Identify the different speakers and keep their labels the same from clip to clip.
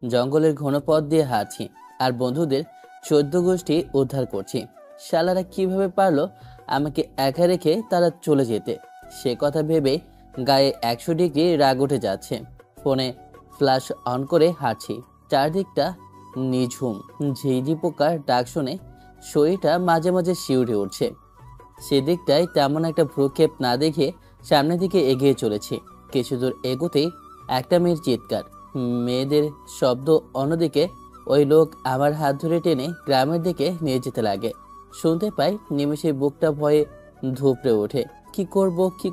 Speaker 1: জঙ্গলের ঘন পথ দিয়ে হাঁটছি আর বন্ধুদের 14 গোষ্ঠী উদ্ধার করছি। শালারা কিভাবে পারলো আমাকে একা রেখে তারা চলে যেতে? সে কথা ভেবে গায়ে 100 ডিগ্রি রাগ উঠে যাচ্ছে। ফোনে ফ্ল্যাশ অন করে হাঁটছি, চারদিকটা নিঝুম। ঝিঝি পোকার ডাক শুনে শরীরটা মাঝে মাঝে শিউরে উঠছে। সেদিকটায় তেমন একটা ভ্রুক্ষেপ না দেখে সামনের দিকে এগিয়ে চলেছি। কিছু দূর এগোতেই একটা মেয়ের চিৎকার, মেয়েদের শব্দ। অন্যদিকে ওই লোক আমার হাত ধরে টেনে গ্রামের দিকে নিয়ে যেতে লাগে। শুনতে পাই, নিমেষে বুকটা ভয়ে ধুপড়ে ওঠে। কি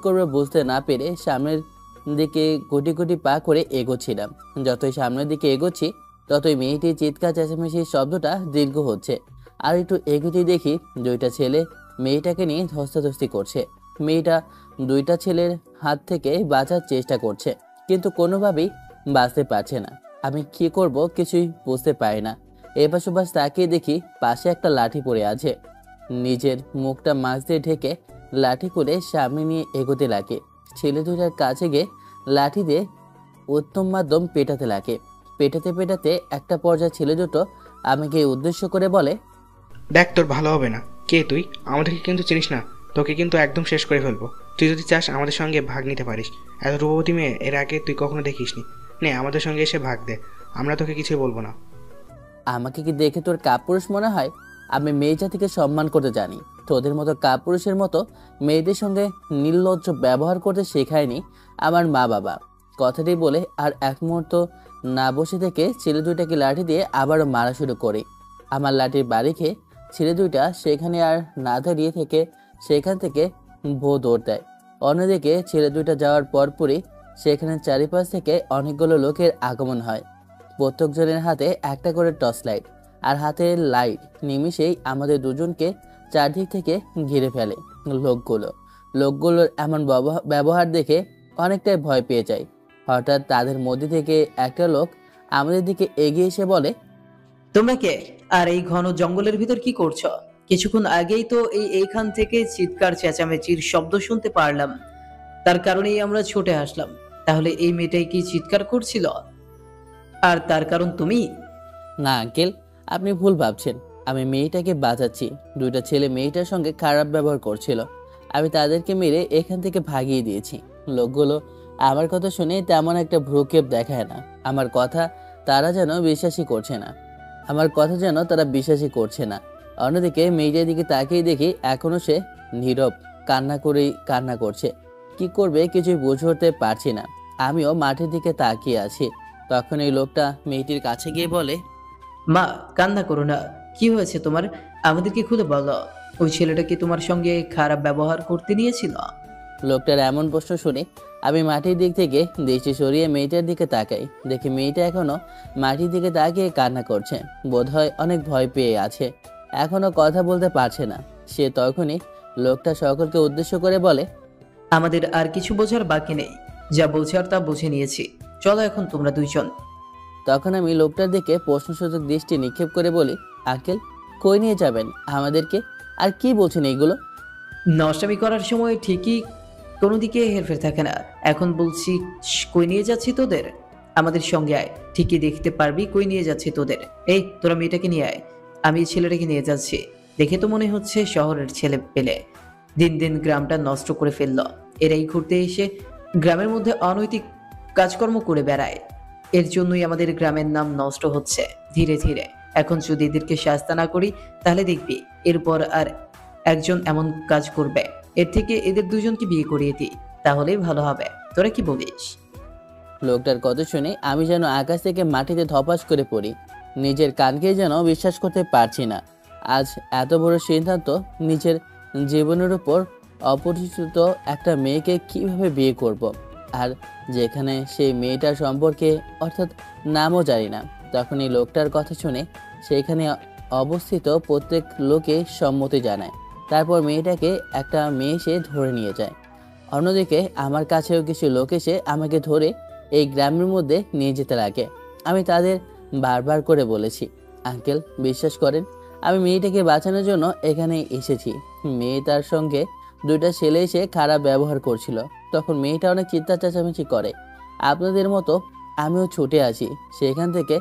Speaker 1: করব বুঝতে না পেরে সামনের দিকে গুটি গুটি পা করে এগোচ্ছিলাম। যতই সামনের দিকে এগোচ্ছি ততই মেয়েটির চিৎকার চেঁচামেচির শব্দটা দীর্ঘ হচ্ছে। আর একটু এগোতে দেখি দুইটা ছেলে মেয়েটাকে নিয়ে ধস্তাধস্তি করছে। মেয়েটা দুইটা ছেলের হাত থেকে বাঁচার চেষ্টা করছে, কিন্তু কোনোভাবেই বাঁচতে পারছে না। আমি কি করব কিছুই বুঝতে পারি না। এপাশ ওপাশ তাকিয়ে দেখি পাশে একটা লাঠি পড়ে আছে। নিজের মুখটা মাছ দিয়ে ঢেকে লাঠি করে সামনে নিয়ে এগোতে লাগে। ছেলে দুটার কাছে গিয়ে লাঠি দিয়ে উত্তম মাধ্যম পেটাতে লাগে। পেটাতে পেটাতে একটা পর্যায়ে ছেলে দুটো আমাকে উদ্দেশ্য করে বলে,
Speaker 2: দেখ, তোর ভালো হবে না। কে তুই? আমাদেরকে কিন্তু চিনিস না। তোকে কিন্তু একদম শেষ করে ফেলবো। তুই যদি চাস আমাদের সঙ্গে ভাগ নিতে পারিস। এত রূপবতী মেয়ে এর আগে তুই কখনো দেখিসনি। নে, আমাদের সঙ্গে এসে ভাগ দে। আমরা তোকে কিছুই বলবো না।
Speaker 1: আমাকে কি দেখে তোর কাপুরুষ মনে হয়? আমি মেয়ে জাতিকে সম্মান করতে জানি। তোদের মতো কাপুরুষের মতো মেয়েদের সঙ্গে নির্লজ্জ ব্যবহার করতে শেখায়নি আমার মা বাবা। কথাটি বলে আর এক মুহূর্ত না বসে থেকে ছেলে দুইটাকে লাঠি দিয়ে আবারও মারা শুরু করে। আমার লাঠির বাড়ি খেয়ে ছেলে দুইটা সেখানে আর না দাঁড়িয়ে থেকে সেখান থেকে দৌড় দেয়। অন্যদিকে ছেলে দুইটা যাওয়ার পরপরই সেখানে চারিপাশ থেকে অনেকগুলো লোকের আগমন হয়। প্রত্যেকজনের হাতে একটা করে টর্চ লাইট, আর হাতের লাইট নিমিষেই আমাদের দুজনকে চারদিক থেকে ঘিরে ফেলে। লোকগুলোর এমন ব্যবহার দেখে অনেকটাই ভয় পেয়ে যায়। হঠাৎ তাদের মধ্যে থেকে একটা লোক আমাদের দিকে এগিয়ে এসে বলে,
Speaker 3: তোমরা কে? আর এই ঘন জঙ্গলের ভিতর কি করছো? কিছুক্ষণ আগেই তো এইখান থেকে চিৎকার চেঁচামেচির শব্দ শুনতে পারলাম, তার কারণেই আমরা ছুটে আসলাম। তাহলে এই মেয়েটাই কি চিৎকার করছিল? আর তার কারণ তুমি?
Speaker 1: না আঙ্কেল, আপনি ভুল ভাবছেন। আমি মেয়েটাকে বাঁচাচ্ছি। দুইটা ছেলে মেয়েটার সঙ্গে খারাপ ব্যবহার করছিল, আমি তাদেরকে মেরে এখান থেকে ভাগিয়ে দিয়েছি। লোকগুলো আমার কথা শুনে তেমন একটা ভ্রুক্ষেপ দেখায় না। আমার কথা তারা যেন বিশ্বাসই করছে না। অন্যদিকে মেয়েটার দিকে তাকিয়ে দেখি এখনো সে নীরব, কান্না করছে। কি করবে কিছুই বুঝে উঠতে পারছি না। আমিও মাঠের দিকে তাকিয়ে আছি। তখন এই লোকটা মেয়েটির কাছে গিয়ে বলে,
Speaker 3: মা, কান্না করো না। কি হয়েছে তোমার? আমাদেরকে খুলে বলো। ওই ছেলেটা কি তোমার সঙ্গে খারাপ ব্যবহার করতে নিয়েছিল?
Speaker 1: লোকটার এমন প্রশ্ন শুনে আমি মাটির দিক থেকে দৃষ্টি সরিয়ে মেয়েটার দিকে তাকাই। দেখি মেয়েটা এখনো মাটির দিকে তাকিয়ে কান্না করছে। বোধহয় অনেক ভয় পেয়ে আছে, এখনো কথা বলতে পারছে না। সে তখনই লোকটা সকলকে উদ্দেশ্য করে বলে,
Speaker 3: আমাদের আর কিছু বোঝার বাকি নেই। যা বোঝার তা বুঝে নিয়েছি। চলো এখন তোমরা দুইজন।
Speaker 1: তখন আমি লোকটার দিকে প্রশ্নসূচক দৃষ্টি নিক্ষেপ করে বলি, আঙ্কেল, কই নিয়ে যাবেন আমাদেরকে? আর কি বলছেন এইগুলো?
Speaker 3: নষ্টামি করার সময় ঠিকই কোনো দিকে হেরফের থাকে না। এখন বলছি, কই নিয়ে যাচ্ছি তোদের? আমাদের সঙ্গে আয়, ঠিকই দেখতে পারবি কই নিয়ে যাচ্ছি তোদের। এই, তোরা মেয়েটাকে নিয়ে আয়। আমি এই ছেলেটাকে নিয়ে যাচ্ছি। দেখে তো মনে হচ্ছে শহরের ছেলে পেলে দিন দিন গ্রামটা নষ্ট করে ফেললো। এরাই ঘুরতে এসে গ্রামের মধ্যে অনৈতিক কাজকর্ম করে বেড়ায়। এর জন্যই আমাদের গ্রামের নাম নষ্ট হচ্ছে ধীরে ধীরে। এখন যদি এদেরকে শাস্তি না করি তাহলে দেখবি এরপর আর একজন এমন কাজ করবে। এর থেকে এদের দুজনকে বিয়ে করিয়ে দিই, তাহলেই ভালো হবে। তোরা কি বলিস?
Speaker 1: লোকটার কথা শুনে আমি যেন আকাশ থেকে মাটিতে ধপাস করে পড়ি। নিজের কানকে যেন বিশ্বাস করতে পারছি না। আজ এত বড় সিদ্ধান্ত, নিজের জীবনের উপর অপরিচিত একটা মেয়েকে কিভাবে বিয়ে করব, আর যেখানে সেই মেয়েটার সম্পর্কে অর্থাৎ নামও জানি না। তখন এই লোকটার কথা শুনে সেইখানে অবস্থিত প্রত্যেক লোকে সম্মতি জানায়। তারপর মেয়েটাকে একটা মেয়ে এসে ধরে নিয়ে যায়। অন্যদিকে আমার কাছেও কিছু লোক এসে আমাকে ধরে এই গ্রামের মধ্যে নিয়ে যেতে লাগে। আমি তাদের বারবার করে বলেছি, আঙ্কেল বিশ্বাস করেন, আমি মেয়েটাকে বাঁচানোর জন্য এখানে এসেছি। মেয়ে তার সঙ্গে দুইটা ছেলে এসে খারাপ ব্যবহার করছিল। তখন মেয়েটা অনেক চিৎকার চেঁচামেচি করে। আপনাদের মতো আমিও ছুটে আসি। সেখান থেকে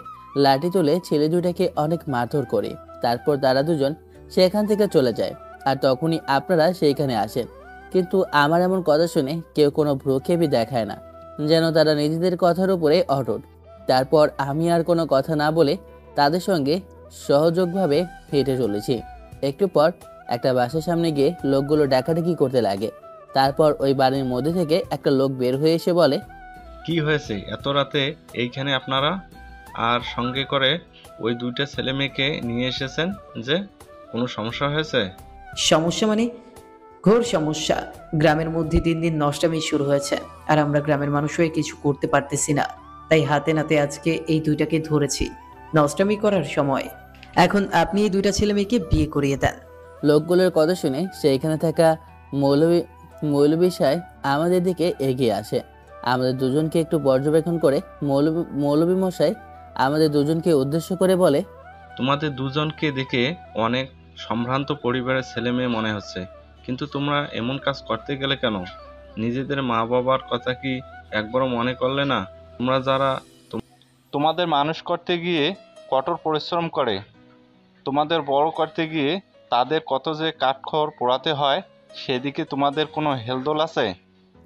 Speaker 1: লাঠি তুলে ছেলে দুটাকে অনেক মারধর করি। তারপর তারা দুজন সেখান থেকে চলে যায়। আর তখনই আপনারা সেইখানে আসেন। কিন্তু আমার এমন কথা শুনে কেউ কোনো ভ্রুক্ষেপই দেখায় না, যেন তারা নিজেদের কথার উপরে অটুট। তারপর আমি আর কোনো কথা না বলে তাদের সঙ্গে সহযোগভাবে হেঁটে চলেছি। একটু পর একটা বাসার সামনে গিয়ে লোকগুলো ডাকাডাকি করতে লাগে। তারপর ওই বাড়ির মধ্যে থেকে একটা লোক বের হয়ে এসে বলে,
Speaker 4: কি হয়েছে এত রাতে এইখানে আপনারা? আর সঙ্গে করে ওই দুইটা ছেলে মেয়েকে নিয়ে এসেছেন যে? কোনো সমস্যা হয়েছে?
Speaker 3: সমস্যা মানে? ঘোর সমস্যা। গ্রামের মধ্যে দিন দিন নষ্টামি শুরু হয়েছে, আর আমরা গ্রামের মানুষ হয়ে কিছু করতে পারতেছি না। তাই হাতে নাতে আজকে এই দুইটাকে ধরেছি। নষ্টামি করার সময়। এখন আপনি এই দুইটা ছেলে মেয়েকে বিয়ে করিয়ে দেন।
Speaker 1: লোকগুলোর কথা শুনে সেইখানে থাকা মৌলবী সাহেব আমাদের দিকে এগিয়ে আসে। আমাদের দুজনকে একটু পর্যবেক্ষণ করে মৌলবী মশাই আমাদের দুজনকে উদ্দেশ্য করে বলে,
Speaker 4: তোমাদের দুজনকে দেখে অনেক সম্ভ্রান্ত পরিবারের ছেলে মেয়ে মনে হচ্ছে, কিন্তু তোমরা এমন কাজ করতে গেলে কেন? নিজেদের মা বাবার কথা কি একবারও মনে করলে না? তোমরা যারা তোমাদের মানুষ করতে গিয়ে কঠোর পরিশ্রম করে, তোমাদের বড় করতে গিয়ে তাদের কত যে কাঠখড় পোড়াতে হয়, সেদিকে তোমাদের কোনো হেলদোল আছে?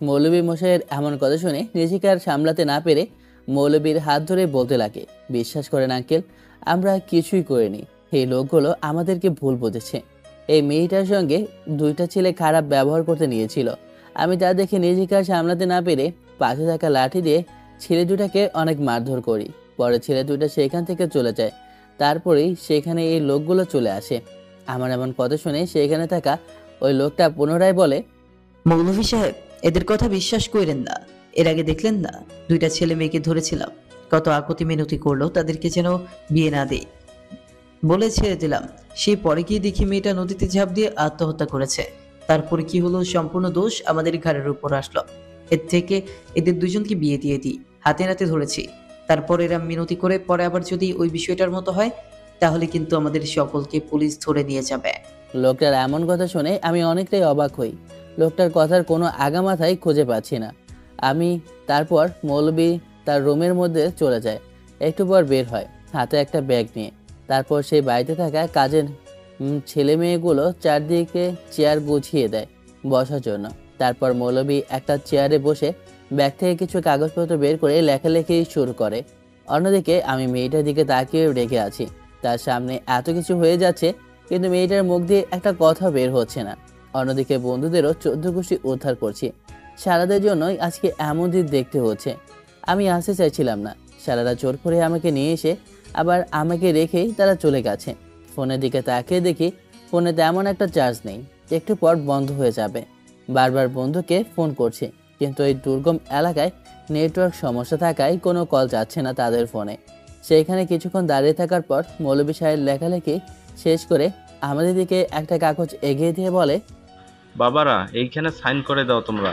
Speaker 1: মৌলবী মশাইয়ের এমন কথা শুনে নিজেকে আর সামলাতে না পেরে মৌলবীর হাত ধরে বলতে লাগে, বিশ্বাস করেন আঙ্কেল, আমরা কিছুই করিনি। এই লোকগুলো আমাদেরকে ভুল বুঝেছে। এই মেয়েটার সঙ্গে দুইটা ছেলে খারাপ ব্যবহার করতে নিয়েছিল। আমি তা দেখে নিজেকে আর সামলাতে না পেরে পাশে থাকা লাঠি দিয়ে ছেলে দুটাকে অনেক মারধর করি। পরে ছেলে দুটা সেখান থেকে চলে যায়। তারপরেই সেখানে এই লোকগুলো চলে আসে। আমার এমন কথা শুনে সেখানে থাকা ওই লোকটা পুনরায় বলে,
Speaker 3: মৌলভী সাহেব, এদের কথা বিশ্বাস করেন না। এর আগে দেখলেন না, দুইটা ছেলে মেয়েকে ধরেছিলাম, কত আকুতি মিনতি করলো তাদেরকে যেন বিয়ে না দেই বলে ছেড়ে দিলাম। সেই পরে গিয়ে দেখি মেয়েটা নদীতে ঝাঁপ দিয়ে আত্মহত্যা করেছে। তারপরে কি হলো, সম্পূর্ণ দোষ আমাদের ঘাড়ের উপর আসলো। এর থেকে এদের দুজনকে বিয়ে দিয়ে দিই, হাতে নাতে ধরেছি। তারপর এরা মিনতি করে পরে আবার যদি ওই বিষয়টার মতো হয়, তাহলে কিন্তু আমাদের সকলকে পুলিশ ধরে নিয়ে যাবে।
Speaker 1: লোকটার এমন কথা শুনে আমি অনেকটাই অবাক হই। লোকটার কথার কোনো আগামাথাই খুঁজে পাচ্ছি না। আমি তারপর মৌলবী তার রুমের মধ্যে চলে যায়। একটু পর বের হয় হাতে একটা ব্যাগ নিয়ে। তারপর সেই বাড়িতে থাকা কাজের ছেলে মেয়েগুলো চারদিকে চেয়ার গুছিয়ে দেয় বসার জন্য। তারপর মৌলবী একটা চেয়ারে বসে ব্যাগ থেকে কিছু কাগজপত্র বের করে লেখালেখি শুরু করে। অন্যদিকে আমি মেয়েটার দিকে তাকিয়ে রেখে আছি। তার সামনে এত কিছু হয়ে যাচ্ছে, কিন্তু মেয়েটার মুখ দিয়ে একটা কথা বের হচ্ছে না। অন্যদিকে বন্ধুদেরও 14 গোষ্ঠী উদ্ধার করছি। সারাদের জন্যই আজকে এমন দিন দেখতে হচ্ছে। আমি আসতে চাইছিলাম না। সারারা জোর করে আমাকে নিয়ে এসে আবার আমাকে রেখেই তারা চলে গেছে। ফোনের দিকে তাকিয়ে দেখি ফোনে তেমন একটা চার্জ নেই, একটু পর বন্ধ হয়ে যাবে। বারবার বন্ধুকে ফোন করছি, কিন্তু এই দুর্গম এলাকায় নেটওয়ার্ক সমস্যা থাকায় কোনো কল যাচ্ছে না তাদের ফোনে। সেইখানে কিছুক্ষণ দাঁড়িয়ে থাকার পর মৌলবী সাহেব লেখালেখি শেষ করে আমাদের দিকে একটা কাগজ এগিয়ে দিয়ে বলে,
Speaker 4: বাবারা, এইখানে সাইন করে দাও তোমরা।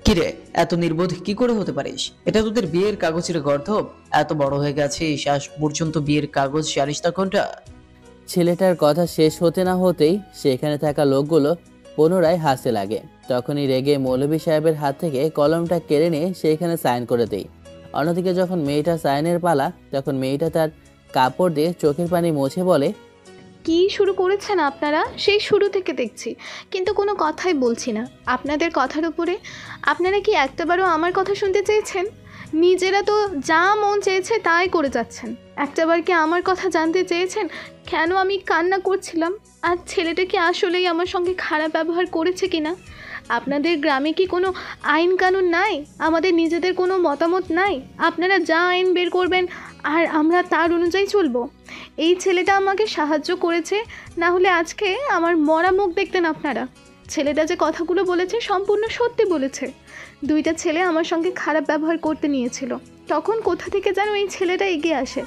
Speaker 3: কিরে, এত নির্বোধ কি করে হতে পারিস? এটা তোদের বিয়ের কাগজের গর্ধব? এত বড় হয়ে গেছিস, আজ পর্যন্ত বিয়ের কাগজ জানিস না কোনটা?
Speaker 1: ছেলেটার কথা শেষ হতে না হতেই সেখানে থাকা লোকগুলো পুনরায় হাসতে লাগে। তখনই রেগে মৌলবী সাহেবের হাত থেকে কলমটা কেড়ে নিয়ে সেখানে সাইন করে দেই। অন্যদিকে যখন মেয়েটা সাইনের পালা, তখন মেয়েটা তার কাপড় দিয়ে চোখের পানি মুছে বলে,
Speaker 5: কি শুরু করেছেন আপনারা? সেই শুরু থেকে দেখছি, কিন্তু কোনো কথাই বলছি না আপনাদের কথার উপরে। আপনারা কি একটাবারও আমার কথা শুনতে চেয়েছেন? নিজেরা তো যা মন চেয়েছে তাই করে যাচ্ছেন। একটাবার কি আমার কথা জানতে চেয়েছেন কেন আমি কান্না করছিলাম? আর ছেলেটা কি আসলেই আমার সঙ্গে খারাপ ব্যবহার করেছে কিনা? আপনাদের গ্রামে কি কোনো আইন কানুন নাই? আমাদের নিজেদের কোনো মতামত নাই? আপনারা যা আইন বের করবেন আর আমরা তার অনুযায়ী চলবো। এই ছেলেটা আমাকে সাহায্য করেছে, না হলে আজকে আমার মরা মুখ দেখতেন আপনারা। ছেলেটা যে কথাগুলো বলেছে সম্পূর্ণ সত্যি বলেছে। দুইটা ছেলে আমার সঙ্গে খারাপ ব্যবহার করতে নিয়েছিল, তখন কোথা থেকে যেন এই ছেলেটা এগিয়ে আসে,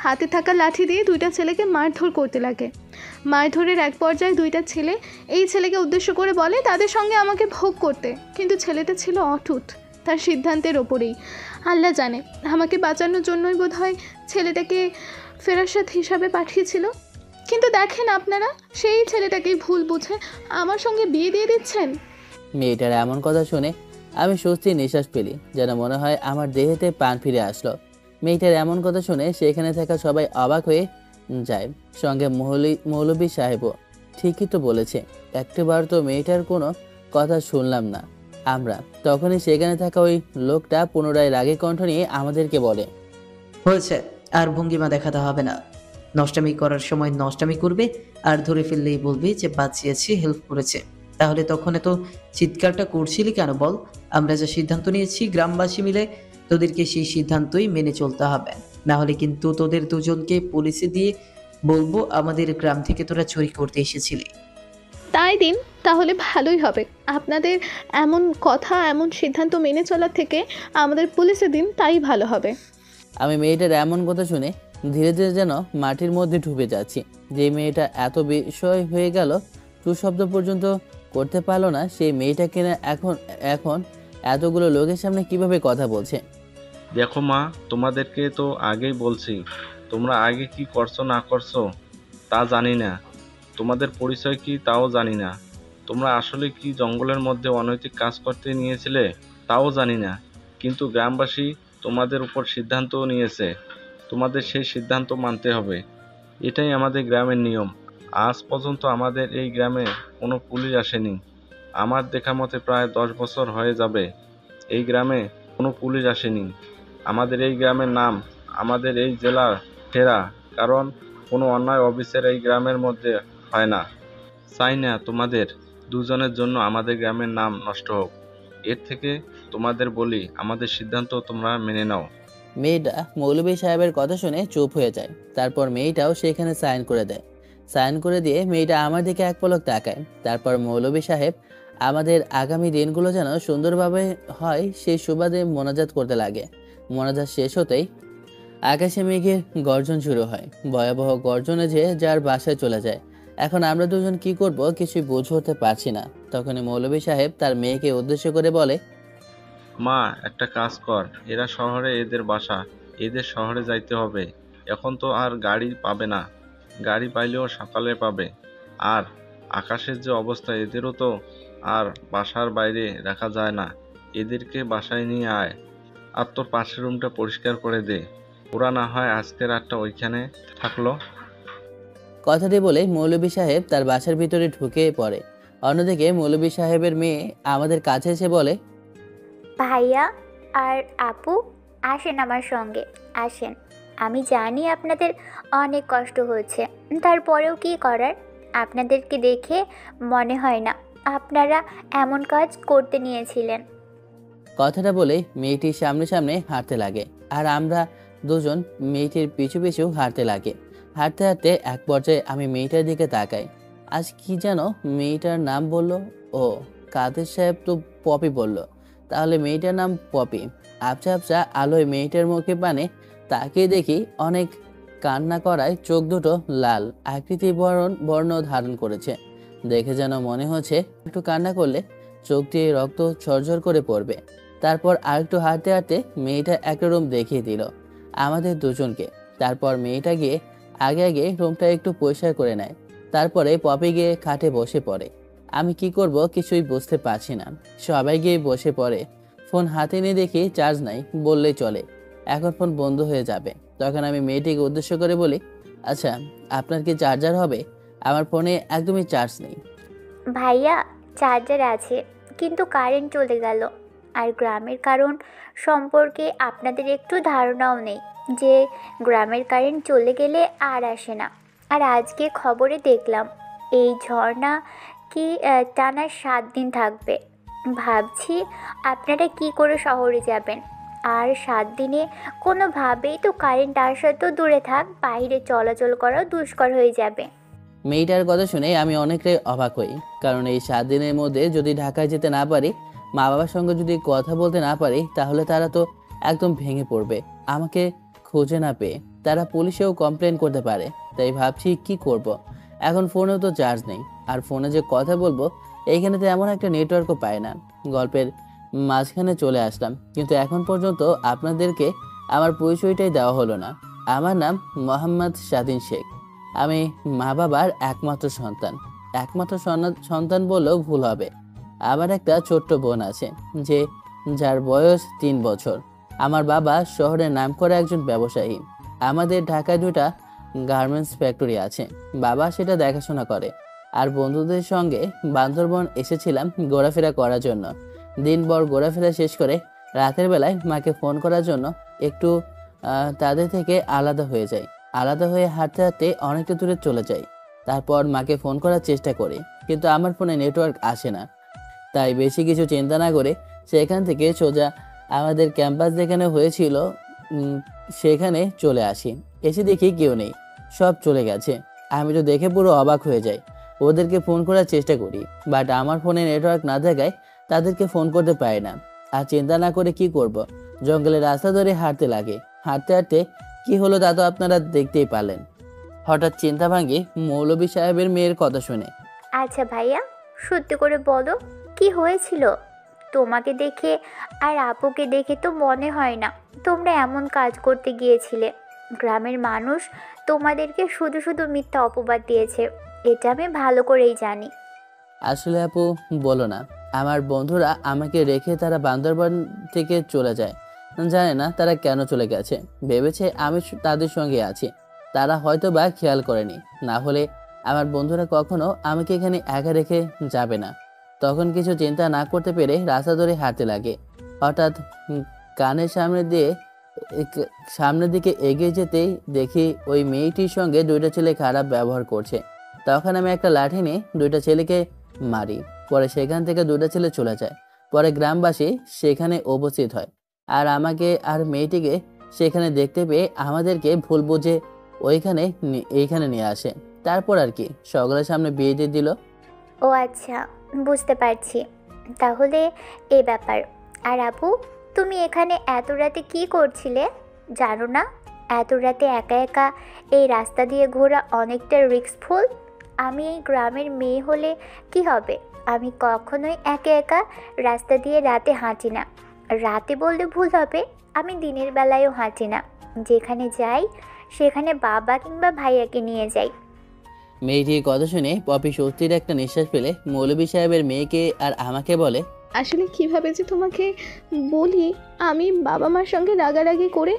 Speaker 5: হাতে থাকা লাঠি দিয়ে দুইটা ছেলেকে মারধর করতে লাগে। মারধরের এক পর্যায়ে দুইটা ছেলে এই ছেলেকে উদ্দেশ্য করে বলে তাদের সঙ্গে আমাকে ভোগ করতে, কিন্তু ছেলেটা ছিল অটুট তার সিদ্ধান্তের ওপরেই। আল্লাহ জানে, আমাকে বাঁচানোর জন্যই বোধহয় ছেলেটাকে ফেরাসাত হিসাবে পাঠিয়েছিল। কিন্তু দেখেন আপনারা, সেই ছেলেটাকেই ভুল বুঝে আমার সঙ্গে বিয়ে দিয়ে দিচ্ছেন।
Speaker 1: মেয়েটার এমন কথা শুনে আমি স্বস্তির নিঃশ্বাস ফেলি, যেন মনে হয় আমার দেহেতে প্রাণ ফিরে আসলো। মেয়েটার এমন কথা শুনে সেখানে থাকা সবাই অবাক হয়ে যায়, সঙ্গে মৌলভী সাহেবও। ঠিকই তো বলেছে, একটাবার তো মেয়েটার কোনো কথা শুনলাম না আমরা। তখনই সেখানে থাকা ওই লোকটা পুনরায় রাগে কণ্ঠ নিয়ে আমাদেরকে বলে,
Speaker 3: হয়েছে, আর ভঙ্গিমা দেখাতে হবে না। নষ্টামি করার সময় নষ্টামি করবে, আর ধরে ফেললেই বলবে যে বাঁচিয়েছি, হেল্প করেছে। তাহলে তখন এত চিৎকারটা করছিলি কেন বল? আমরা যা সিদ্ধান্ত নিয়েছি গ্রামবাসী মিলে, তোদেরকে সেই সিদ্ধান্তই মেনে চলতে হবে। না হলে কিন্তু তোদের দুজনকে পুলিশে দিয়ে বলবো আমাদের গ্রাম থেকে তোরা চুরি করতে এসেছিলি।
Speaker 5: তাই দিন, তাহলে ভালোই হবে। আপনাদের এমন কথা, এমন সিদ্ধান্ত মেনে চলার থেকে আমাদের পুলিশে দিন, তাই ভালো হবে।
Speaker 1: আমি মেয়েটার এমন কথা শুনে ধীরে ধীরে যেন মাটির মধ্যে ডুবে যাচ্ছি। যে মেয়েটা এত বিষয় হয়ে গেল, টু শব্দ পর্যন্ত করতে পারলো না, সেই মেয়েটা কিনা এখন এখন এতগুলো লোকের সামনে কিভাবে কথা বলছে।
Speaker 4: দেখো মা, তোমাদেরকে তো আগেই বলছি, তোমরা আগে কি করছো না করছো তা জানি না, তোমাদের পরিচয় কি তাও জানি না, তোমরা আসলে কি জঙ্গলের মধ্যে অনৈতিক কাজ করতে নিয়েছিলে তাও জানি না, কিন্তু গ্রামবাসী তোমাদের উপর সিদ্ধান্ত নিয়েছে, তোমাদের সেই সিদ্ধান্ত মানতে হবে। এটাই আমাদের গ্রামের নিয়ম। আজ পর্যন্ত আমাদের এই গ্রামে কোনো পুলিশ আসেনি। আমার দেখা মতে প্রায় 10 বছর হয়ে যাবে এই গ্রামে কোনো পুলিশ আসেনি। আমাদের এই গ্রামের নাম আমাদের এই জেলার সেরা, কারণ কোনো অন্যায় অবিচার এই গ্রামের মধ্যে হয় না। চাই না তোমাদের দুজনের জন্য আমাদের গ্রামের নাম নষ্ট হোক। এর থেকে তোমাদের বলি, আমাদের সিদ্ধান্ত তোমরা মেনে নাও।
Speaker 1: মেয়েটা মৌলভী সাহেবের কথা শুনে চুপ হয়ে যায়। তারপর মেয়েটাও সেখানে সাইন করে দেয়। সাইন করে দিয়ে মেয়েটা আমার দিকে এক পলক তাকায়। তারপর মৌলভী সাহেব আমাদের আগামী দিনগুলো যেন সুন্দরভাবে হয় সেই সুবাদে মোনাজাত করতে লাগে। মোনাজাত শেষ হতেই আকাশে মেঘের গর্জন শুরু হয়। ভয়াবহ গর্জনে যে যার বাসায় চলে যায়। এখন আমরা দুজন কি করব কিছুই বুঝে উঠতে পারছি না। তখনই মৌলভী সাহেব তার মেয়েকে উদ্দেশ্য করে বলে,
Speaker 4: মা, একটা কাজ কর, এরা শহরে, এদের বাসা, এদের শহরে যাইতে হবে। এখন তো আর গাড়ি পাবে না, গাড়ি পাইলেও সকালে পাবে। আর আকাশের যে অবস্থা, এদেরও তো আর বাসার বাইরে রাখা যায় না, এদেরকে বাসায় নিয়ে আয়। আর তোর পাশের রুমটা পরিষ্কার করে দে, ওরা না হয় আজকে রাতটা ওইখানে থাকলো।
Speaker 1: কথাটি বলে মৌলভী সাহেব তার বাসার ভিতরে ঢুকে পড়ে। অন্যদিকে মৌলভী সাহেবের মেয়ে আমাদের কাছে এসে বলে,
Speaker 6: ভাইয়া আর আপু, আসেন আমার সঙ্গে, আসেন। আমি জানি আপনাদের অনেক কষ্ট হচ্ছে, তারপরেও কি করার, আপনাদেরকে দেখে মনে হয় না আপনারা এমন কাজ করতে নিয়েছিলেন।
Speaker 1: কথাটা বলে মেয়েটির সামনে সামনে হাঁটতে লাগে, আর আমরা দুজন মেয়েটির পিছু পিছু হাঁটতে লাগে। হাঁটতে হাঁটতে এক পর্যায়ে আমি মেয়েটার দিকে তাকাই। আজ কি যেন মেয়েটার নাম বলল? ও, কাদের সাহেব তো পপি বলল। তাহলে মেয়েটার নাম পপি। আবছা আবছা আলোয় মেয়েটার মুখে পানে তাকিয়ে দেখি অনেক কান্না করায় চোখ দুটো লাল আকৃতি বর্ণ ধারণ করেছে। দেখে যেন মনে হচ্ছে একটু কান্না করলে চোখ দিয়ে রক্ত ঝরঝর করে পড়বে। তারপর আরেকটু হাঁটতে হাঁটতে মেয়েটা একটা রুম দেখিয়ে দিল আমাদের দুজনকে। তারপর মেয়েটা গিয়ে আগে আগে রুমটা একটু পরিষ্কার করে নেয়। তারপরে পপি গিয়ে খাটে বসে পড়ে। আমি কি করব কিছুই বুঝতে পারছি না। সবাই গিয়ে বসে পড়ে। ফোন হাতে নিয়ে দেখি চার্জ নাই, বললেই চলে। এখন ফোন বন্ধ হয়ে যাবে। তখন আমি মেয়েটিকে উদ্দেশ্য করে বলি, আচ্ছা আপনার কি চার্জার হবে? আমার ফোনে একদমই চার্জ নেই।
Speaker 6: ভাইয়া, চার্জার আছে, কিন্তু কারেন্ট চলে গেল। আর গ্রামের কারণ সম্পর্কে আপনাদের একটু ধারণাও নেই যে গ্রামের কারেন্ট চলে গেলে আর আসে না। আর আজকে খবরে দেখলাম এই ঝর্ণা কি টানা 7 দিন থাকবে। ভাবছি আপনারা কি করে শহরে যাবেন। আর 7 দিনে কোনোভাবেই তো কারেন্ট আসা তো দূরে থাক, বাইরে চলাচল করাও দুষ্কর হয়ে যাবে।
Speaker 1: মেয়েটার কথা শুনে আমি অনেকটাই অবাক হই। কারণ এই 7 দিনের মধ্যে যদি ঢাকায় যেতে না পারি, মা বাবার সঙ্গে যদি কথা বলতে না পারি, তাহলে তারা তো একদম ভেঙে পড়বে। আমাকে খুঁজে না পেয়ে তারা পুলিশেও কমপ্লেন করতে পারে। তাই ভাবছি কি করব। এখন ফোনেও তো চার্জ নেই, আর ফোনে যে কথা বলবো এইখানে তো এমন একটা নেটওয়ার্কও পায় না। গল্পের মাঝখানে চলে আসলাম, কিন্তু এখন পর্যন্ত আপনাদেরকে আমার পরিচয়টাই দেওয়া হলো না। আমার নাম মোহাম্মদ স্বাধীন শেখ। আমি মা বাবার একমাত্র সন্তান। একমাত্র সন্তান বললেও ভুল হবে। আমার একটা ছোট্ট বোন আছে যে যার বয়স 3 বছর। আমার বাবা শহরের নামকরা একজন ব্যবসায়ী। আমাদের ঢাকায় 2টা গার্মেন্টস ফ্যাক্টরি আছে। বাবা সেটা দেখাশোনা করে। আর বন্ধুদের সঙ্গে বান্দরবন এসেছিলাম ঘোরাফেরা করার জন্য। দিনভর ঘোরাফেরা শেষ করে রাতের বেলায় মাকে ফোন করার জন্য একটু তাদের থেকে আলাদা হয়ে যাই। আলাদা হয়ে হাঁটতে হাঁটতে অনেকটা দূরে চলে যাই। তারপর মাকে ফোন করার চেষ্টা করি, কিন্তু আমার ফোনে নেটওয়ার্ক আসে না। তাই বেশি কিছু চিন্তা না করে সেখান থেকে সোজা আমাদের ক্যাম্পাস যেখানে হয়েছিল সেখানে চলে আসি। এসে দেখি কেউ নেই, সব চলে গেছে। আমি তো দেখে পুরো অবাক হয়ে যাই। ওদেরকে ফোন করার চেষ্টা করি, বাট আমার ফোনে নেটওয়ার্ক না থাকায় তাদেরকে ফোন করতে পারি না। আর চিন্তা না করে কি করব, জঙ্গলের রাস্তা ধরে হাঁটতে লাগে। হাঁটতে হাঁটতে কি হলো তা তো আপনারা দেখতেই পারলেন। হঠাৎ চিন্তা ভাঙে মৌলভী সাহেবের মেয়ের কথা শুনে।
Speaker 6: আচ্ছা ভাইয়া, সত্যি করে বলো কি হয়েছিল? তোমাকে দেখে আর আপুকে দেখে তো মনে হয় না তোমরা এমন কাজ করতে গিয়েছিলে। গ্রামের মানুষ তোমাদেরকে শুধু শুধু মিথ্যা অপবাদ দিয়েছে, এটা আমি ভালো করেই জানি।
Speaker 1: আসলে আপু বলো না, আমার বন্ধুরা আমাকে রেখে তারা বান্দরবান থেকে চলে যায়। জানে না তারা কেন চলে গেছে, ভেবেছে আমি তাদের সঙ্গে আছি। তারা হয়তো বা খেয়াল করেনি, না হলে আমার বন্ধুরা কখনো আমাকে এখানে একা রেখে যাবে না। তখন কিছু চিন্তা না করতে পেরে রাস্তা ধরে হাঁটতে লাগে। হঠাৎ কানের সামনের দিকে এগিয়ে যেতেই দেখি ওই মেয়েটির সঙ্গে 2টা ছেলে খারাপ ব্যবহার করছে। তখন আমি একটা লাঠি নিয়ে 2টা ছেলেকে মারি। পরে সেখান থেকে 2টা ছেলে চলে যায়। পরে গ্রামবাসী সেখানে উপস্থিত হয় আর আমাকে আর মেয়েটিকে সেখানে দেখতে পেয়ে আমাদেরকে ভুল বুঝে এইখানে নিয়ে আসে। তারপর আর কি সকলের সামনে বিয়ে দিয়ে দিল।
Speaker 6: ও আচ্ছা, বুঝতে পারছি। তাহলে এই ব্যাপার। আর আপু, তুমি এখানে এত রাতে কি করছিলে জানো না? এত রাতে একা একা এই রাস্তা দিয়ে ঘোরা অনেকটা রিস্কফুল। আমি এই গ্রামের মেয়ে হলে কি হবে, আমি কখনোই একা একা রাস্তা দিয়ে রাতে হাঁটি না। রাতে বললে ভুল হবে, আমি দিনের বেলায়ও হাঁটি না। যেখানে যাই সেখানে বাবা কিংবা ভাইয়াকে নিয়ে যাই।
Speaker 1: মেয়েটির কথা শুনে পপি সত্যির একটা নিঃশ্বাস ফেলে মৌলভী সাহেবের মেয়েকে আর আমাকে বলে,
Speaker 5: আসলে কিভাবে যে তোমাকে বলি, আমি বাবা মার সঙ্গে রাগারাগি করে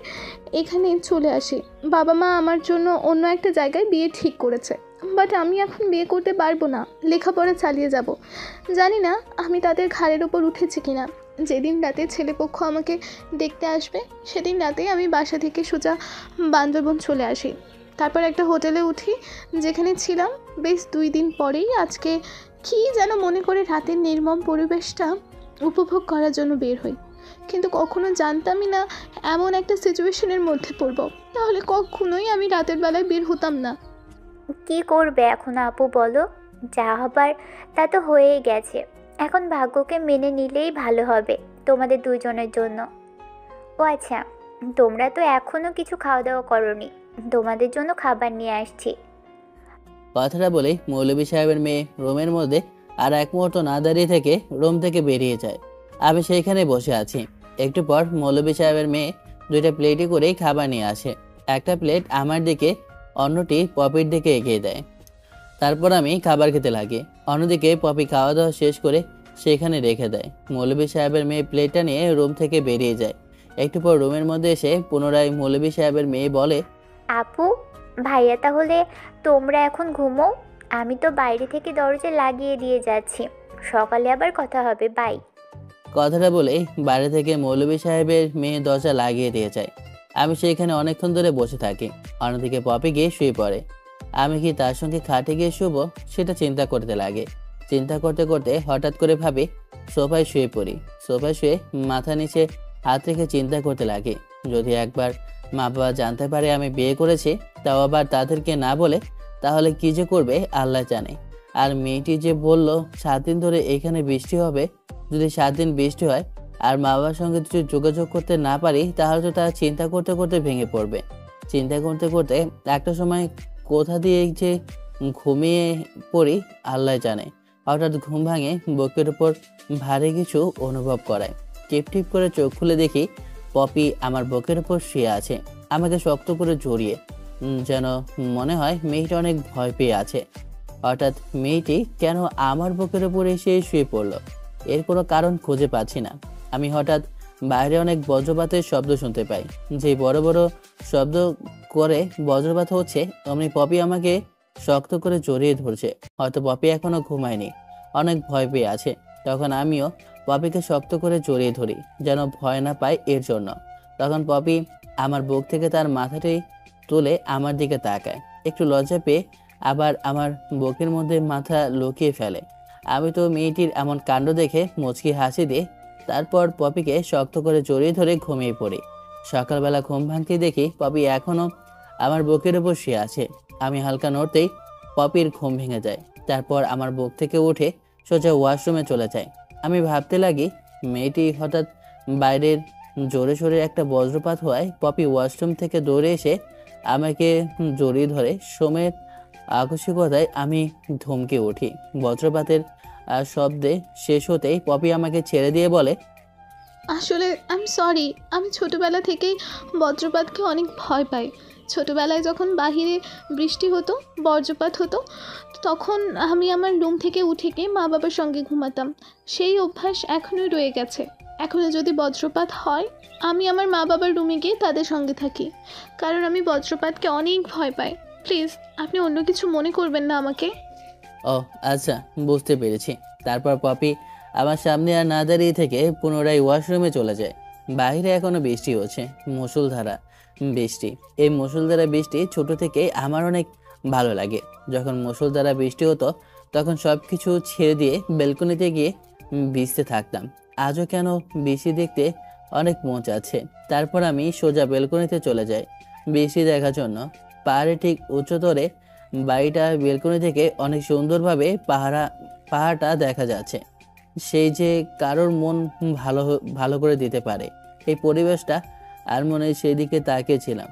Speaker 5: এখানে চলে আসি। বাবা মা আমার জন্য অন্য একটা জায়গায় বিয়ে ঠিক করেছে, বাট আমি এখন বিয়ে করতে পারবো না, লেখাপড়া চালিয়ে যাব। জানি না আমি তাদের ঘাড়ের ওপর উঠেছি কিনা। যেদিন রাতে ছেলেপক্ষ আমাকে দেখতে আসবে সেদিন রাতেই আমি বাসা থেকে সোজা বান্দরবন চলে আসি। তারপর একটা হোটেলে উঠি, যেখানে ছিলাম বেশ 2 দিন পরেই আজকে কি যেন মনে করে রাতের নির্মম পরিবেশটা উপভোগ করার জন্য বের হই। কিন্তু কখনো জানতামই না এমন একটা সিচুয়েশনের মধ্যে পড়ব, তাহলে কখনোই আমি রাতের বেলায় বের হতাম না।
Speaker 6: কি করবে এখন আপু বলো? যা হবার তা তো হয়েই গেছে। এখন ভাগ্যকে মেনে নিলেই ভালো হবে তোমাদের দুজনের জন্য। ও আচ্ছা, তোমরা তো এখনও কিছু খাওয়া দাওয়া করোনি, তোমাদের জন্য খাবার নিয়ে আসছি।
Speaker 1: কথাটা বলে মৌলভী সাহেবের মেয়ে রুমের মধ্যে আর এক মুহূর্ত না দাঁড়িয়ে থেকে রুম থেকে বেরিয়ে যায়। আমি সেইখানে বসে আছি। একটু পর মৌলভী সাহেবের মেয়ে 2টা প্লেটে করেই খাবার নিয়ে আসে। একটা প্লেট আমার দিকে, অন্যটি পপির দিকে এগিয়ে দেয়। তারপর আমি খাবার খেতে লাগি। অন্যদিকে পপি খাওয়া দাওয়া শেষ করে সেখানে রেখে দেয়। মৌলভী সাহেবের মেয়ে প্লেটটা নিয়ে রুম থেকে বেরিয়ে যায়। একটু পর রুমের মধ্যে এসে পুনরায় মৌলভী সাহেবের মেয়ে বলে,
Speaker 6: আপু ভাইয়া, তাহলে তোমরা এখন ঘুমো। আমি তো বাইরে থেকে দরজা লাগিয়ে দিয়ে যাচ্ছি, সকালে আবার কথা হবে, বাই।
Speaker 1: কথাটা বলে বাইরে থেকে মৌলভী সাহেবের মেয়ে দরজা লাগিয়ে দিয়ে যায়। আমি সেখানে অনেকক্ষণ ধরে বসে থাকি। অন্যদিকে পপি গিয়ে শুয়ে পড়ে। আমি কি তার সঙ্গে খাটে গিয়ে শুবো সেটা চিন্তা করতে লাগে। চিন্তা করতে করতে হঠাৎ করে ভাবি সোফায় শুয়ে পড়ি। সোফায় শুয়ে মাথা নিচে হাত রেখে চিন্তা করতে লাগে, যদি একবার মা বাবা জানতে পারে আমি বিয়ে করেছি, তাও আবার তাদেরকে না বলে, তাহলে কি যে করবে আল্লাহ জানে। আর মেয়েটি যে বলল 7 দিন ধরে এখানে বৃষ্টি হবে, যদি 7 দিন বৃষ্টি হয় আর মা বাবার সঙ্গে যদি যোগাযোগ করতে না পারি, তাহলে তো তারা চিন্তা করতে করতে ভেঙে পড়বে। চিন্তা করতে করতে একটা সময় কোথা দিয়ে যে ঘুমিয়ে পড়ি আল্লাহ জানে। হঠাৎ ঘুম ভাঙে, বুকের উপর ভারী কিছু অনুভব করায়। টিপ টিপ করে চোখ খুলে দেখি পপি আমার বুকের উপর শুয়ে আছে, আমাকে শক্ত করে জড়িয়ে। যেন মনে হয় মেয়েটা অনেক ভয় পেয়ে আছে। হঠাৎ মেয়েটি কেন আমার বুকের উপর এসে শুয়ে পড়লো, এর কোনো কারণ খুঁজে পাচ্ছি না। আমি হঠাৎ বাইরে অনেক বজ্রপাতের শব্দ শুনতে পাই। যে বড় বড় শব্দ করে বজ্রপাত হচ্ছে, অমনি পপি আমাকে শক্ত করে জড়িয়ে ধরছে। হয়তো পপি এখনো ঘুমায়নি, অনেক ভয় পেয়ে আছে। তখন আমিও পপিকে শক্ত করে জড়িয়ে ধরি, যেন ভয় না পায় এর জন্য। তখন পপি আমার বুক থেকে তার মাথাটি তুলে আমার দিকে তাকায়, একটু লজ্জা পেয়ে আবার আমার বুকের মধ্যে মাথা লুকিয়ে ফেলে। আমি তো মেয়েটির এমন কাণ্ড দেখে মুচকি হাসি দিয়ে তারপর পপিকে শক্ত করে জড়িয়ে ধরে ঘুমিয়ে পড়ি। সকালবেলা ঘুম ভাঙতে দেখি পপি এখনো আমার বুকের উপর শুয়ে আছে। আমি হালকা নড়তেই পপির ঘুম ভেঙে যায়। তারপর আমার বুক থেকে উঠে সোজা ওয়াশরুমে চলে যায়। আমি ভাবতে লাগি মেয়েটি হঠাৎ বাইরের জোরে সোরে একটা বজ্রপাত হওয়ায় পপি ওয়াশরুম থেকে দৌড়ে এসে আমাকে জড়িয়ে ধরে। সমেত আকস্মিকতায় আমি ধমকে উঠি। বজ্রপাতের শব্দে শেষ হতেই পপি আমাকে ছেড়ে দিয়ে বলে,
Speaker 5: আসলে সরি, আমি ছোটবেলা থেকেই বজ্রপাতকে অনেক ভয় পাই। ছোটবেলায় যখন বাহিরে বৃষ্টি হতো, বজ্রপাত হতো, তখন আমি আমার রুম থেকে উঠে গিয়ে মা বাবার সঙ্গে ঘুমাতাম। সেই অভ্যাস এখনও রয়ে গেছে। এখনও যদি বজ্রপাত হয়, আমি আমার মা বাবার রুমে গিয়ে তাদের সঙ্গে থাকি, কারণ আমি বজ্রপাতকে অনেক ভয় পাই। প্লিজ, আপনি অন্য কিছু মনে করবেন না আমাকে।
Speaker 1: ও আচ্ছা, বুঝতে পেরেছি। তারপর পপি আমার সামনে আর না দাঁড়িয়ে থেকে পুনরায় ওয়াশরুমে চলে যায়। বাইরে এখনো বৃষ্টি হচ্ছে, মুষলধারা বৃষ্টি। এই মুষলধারা বৃষ্টি ছোট থেকে আমার অনেক ভালো লাগে। যখন মুষলধারা বৃষ্টি হতো তখন সব কিছু ছেড়ে দিয়ে বেলকনিতে গিয়ে ভিজতে থাকতাম। আজও কেন বৃষ্টি দেখতে অনেক মন চাচ্ছে। তারপর আমি সোজা বেলকনিতে চলে যাই বৃষ্টি দেখার জন্য। পাহাড়ে ঠিক উচ্চতরে বাড়িটা, বেলকনি থেকে অনেক সুন্দরভাবে পাহাড়টা দেখা যাচ্ছে। সেই যে কারোর মন ভালো করে দিতে পারে এই পরিবেশটা। আর মনে সেই দিকে তাকিয়েছিলাম,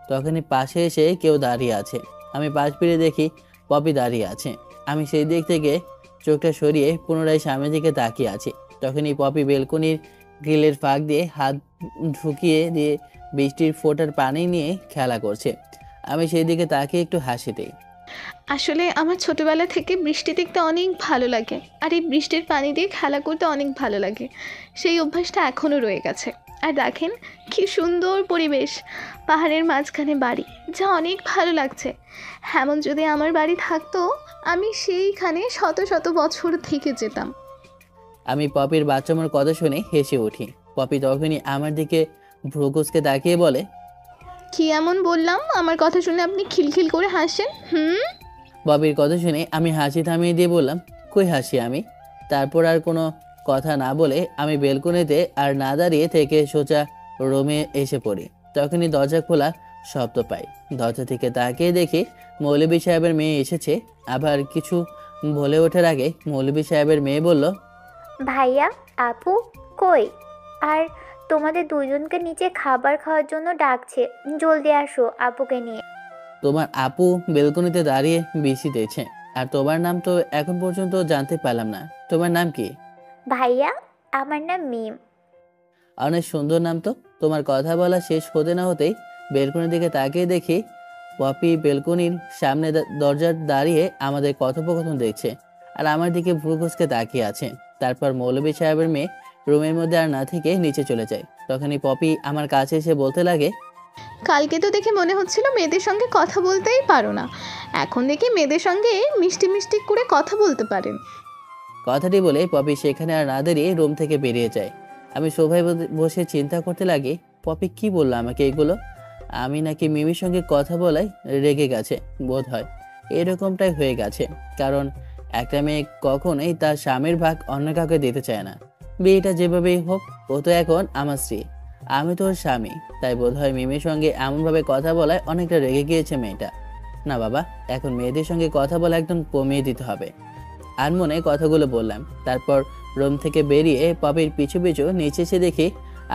Speaker 1: তখনই পাশে এসে কেউ দাঁড়িয়ে আছে। আমি পাশ ফিরে দেখি পপি দাঁড়িয়ে আছে। আমি সেই দিক থেকে চোখটা সরিয়ে পুনরায় সামনের দিকে তাকিয়ে আছি। তখনই পপি বেলকনির গ্রিলের ফাঁক দিয়ে হাত ঢুকিয়ে দিয়ে বৃষ্টির ফোঁটার পানি নিয়ে খেলা করছে। আমি সেই দিকে তাকিয়ে একটু হাসি দিই।
Speaker 5: আসলে আমার ছোটবেলা থেকে বৃষ্টি দেখতে অনেক ভালো লাগে, আর এই বৃষ্টির পানি দিয়ে খেলা করতে অনেক ভালো লাগে। সেই অভ্যাসটা এখনও রয়ে গেছে। আর দেখেন কি সুন্দর পরিবেশ, পাহাড়ের মাঝখানে বাড়ি, যা অনেক ভালো লাগছে। এমন যদি আমার বাড়ি থাকতো, আমি সেইখানে শত শত বছর থেকে যেতাম।
Speaker 1: আমি পপির বাচ্চামোর কথা শুনে হেসে উঠি। পপি তখনই আমার দিকে ভ্রুকুচকে তাকিয়ে বলে,
Speaker 5: কি এমন বললাম আমার কথা শুনে আপনি খিলখিল করে হাসছেন?
Speaker 1: পপির কথা শুনে আমি হাসি থামিয়ে দিয়ে বললাম, কই হাসি আমি? তারপর আর কোনো কথা না বলে আমি বেলকনিতে আর না দাঁড়িয়ে থেকে সোজা রুমে এসে পড়ি। তখনই দরজা খোলা শব্দ পাই। দরজা থেকে তাকিয়ে দেখি মৌলভী সাহেবের মেয়ে এসেছে। আবার কিছু বলে ওঠার আগে মৌলভী সাহেবের মেয়ে বলল,
Speaker 6: ভাইয়া, আপু কই? আর তোমাদের দুইজনকে নিচে খাবার খাওয়ার জন্য ডাকছে, জলদি আসো আপুকে নিয়ে।
Speaker 1: তোমার আপু বেলকনিতে দাঁড়িয়ে বৃষ্টি দিয়েছে, আর তোমার নাম তো এখন পর্যন্ত জানতে পারলাম না। তোমার নাম কি?
Speaker 6: ভাইয়া, আমার নাম মিম।
Speaker 1: অনেক সুন্দর নাম তো। তোমার কথা বলা শেষ হতে না হতেই বেলকনির দিকে তাকিয়ে দেখি পপি বেলকনির সামনে দরজার দাঁড়িয়ে আমাদের কথোপকথন দেখছে আর আমার দিকে ভ্রু কুঁচকে তাকিয়ে আছে। তারপর মৌলভী সাহেবের মেয়ে রুমের মধ্যে আর না থেকে নিচে চলে যায়। তখনই পপি আমার কাছে এসে বলতে লাগে,
Speaker 5: কালকে তো দেখে মনে হচ্ছিল মেয়েদের সঙ্গে কথা বলতেই পারো না, এখন দেখি মেয়েদের সঙ্গে মিষ্টি মিষ্টি করে কথা বলতে পারেন।
Speaker 1: কথাটি বলে পপি সেখানে আর না দাঁড়িয়ে রুম থেকে বেরিয়ে যায়। আমি সোফায় বসে চিন্তা করতে লাগি, পপি কি বললো আমাকে এগুলো? আমি নাকি মিমির সঙ্গে কথা বলাই রেগে গেছে বোধ হয়। এরকমটাই হয়ে গেছে, কারণ একটা মেয়ে কখনোই তার স্বামীর ভাগ অন্য কাউকে দিতে চায় না। বিয়েটা যেভাবেই হোক, ও তো এখন আমার স্ত্রী, আমি তো ওর স্বামী। তাই বোধ হয় মিমির সঙ্গে এমনভাবে কথা বলায় অনেকটা রেগে গিয়েছে মেয়েটা। না বাবা, এখন মেয়েদের সঙ্গে কথা বলা একদম কমিয়ে দিতে হবে। আর মনে কথাগুলো বললাম। তারপর রুম থেকে বেরিয়ে পপির পিছু পিছু নিচে এসে দেখি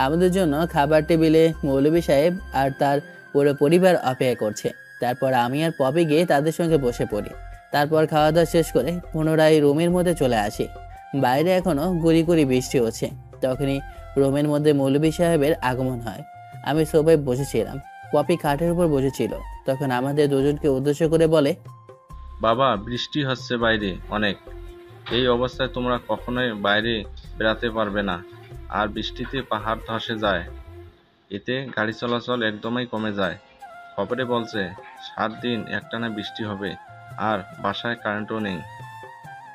Speaker 1: আমাদের জন্য খাবার টেবিলে মৌলভী সাহেব আর তার পুরো পরিবার অপেক্ষা করছে। তারপর আমি আর পপি গিয়ে তাদের সঙ্গে বসে পড়ি। তারপর খাওয়া দাওয়া শেষ করে পুনরায় রুমের মধ্যে চলে আসি। বাইরে এখনো গুড়ি গুড়ি বৃষ্টি হচ্ছে। তখনই রুমের মধ্যে মৌলভী সাহেবের আগমন হয়। আমি সোফায় বসেছিলাম, পপি খাটের উপর বসেছিল। তখন আমাদের দুজনকে উদ্দেশ্য করে বলে,
Speaker 4: বাবা, বৃষ্টি হচ্ছে বাইরে অনেক। এই অবস্থায় তোমরা কখনোই বাইরে বেরাতে পারবে না। আর বৃষ্টিতে পাহাড় ধসে যায়, এতে গাড়ি চলাচল একদমই কমে যায়। খবরে বলছে 7 দিন একটানা বৃষ্টি হবে, আর বাসায় কারেন্টও নেই।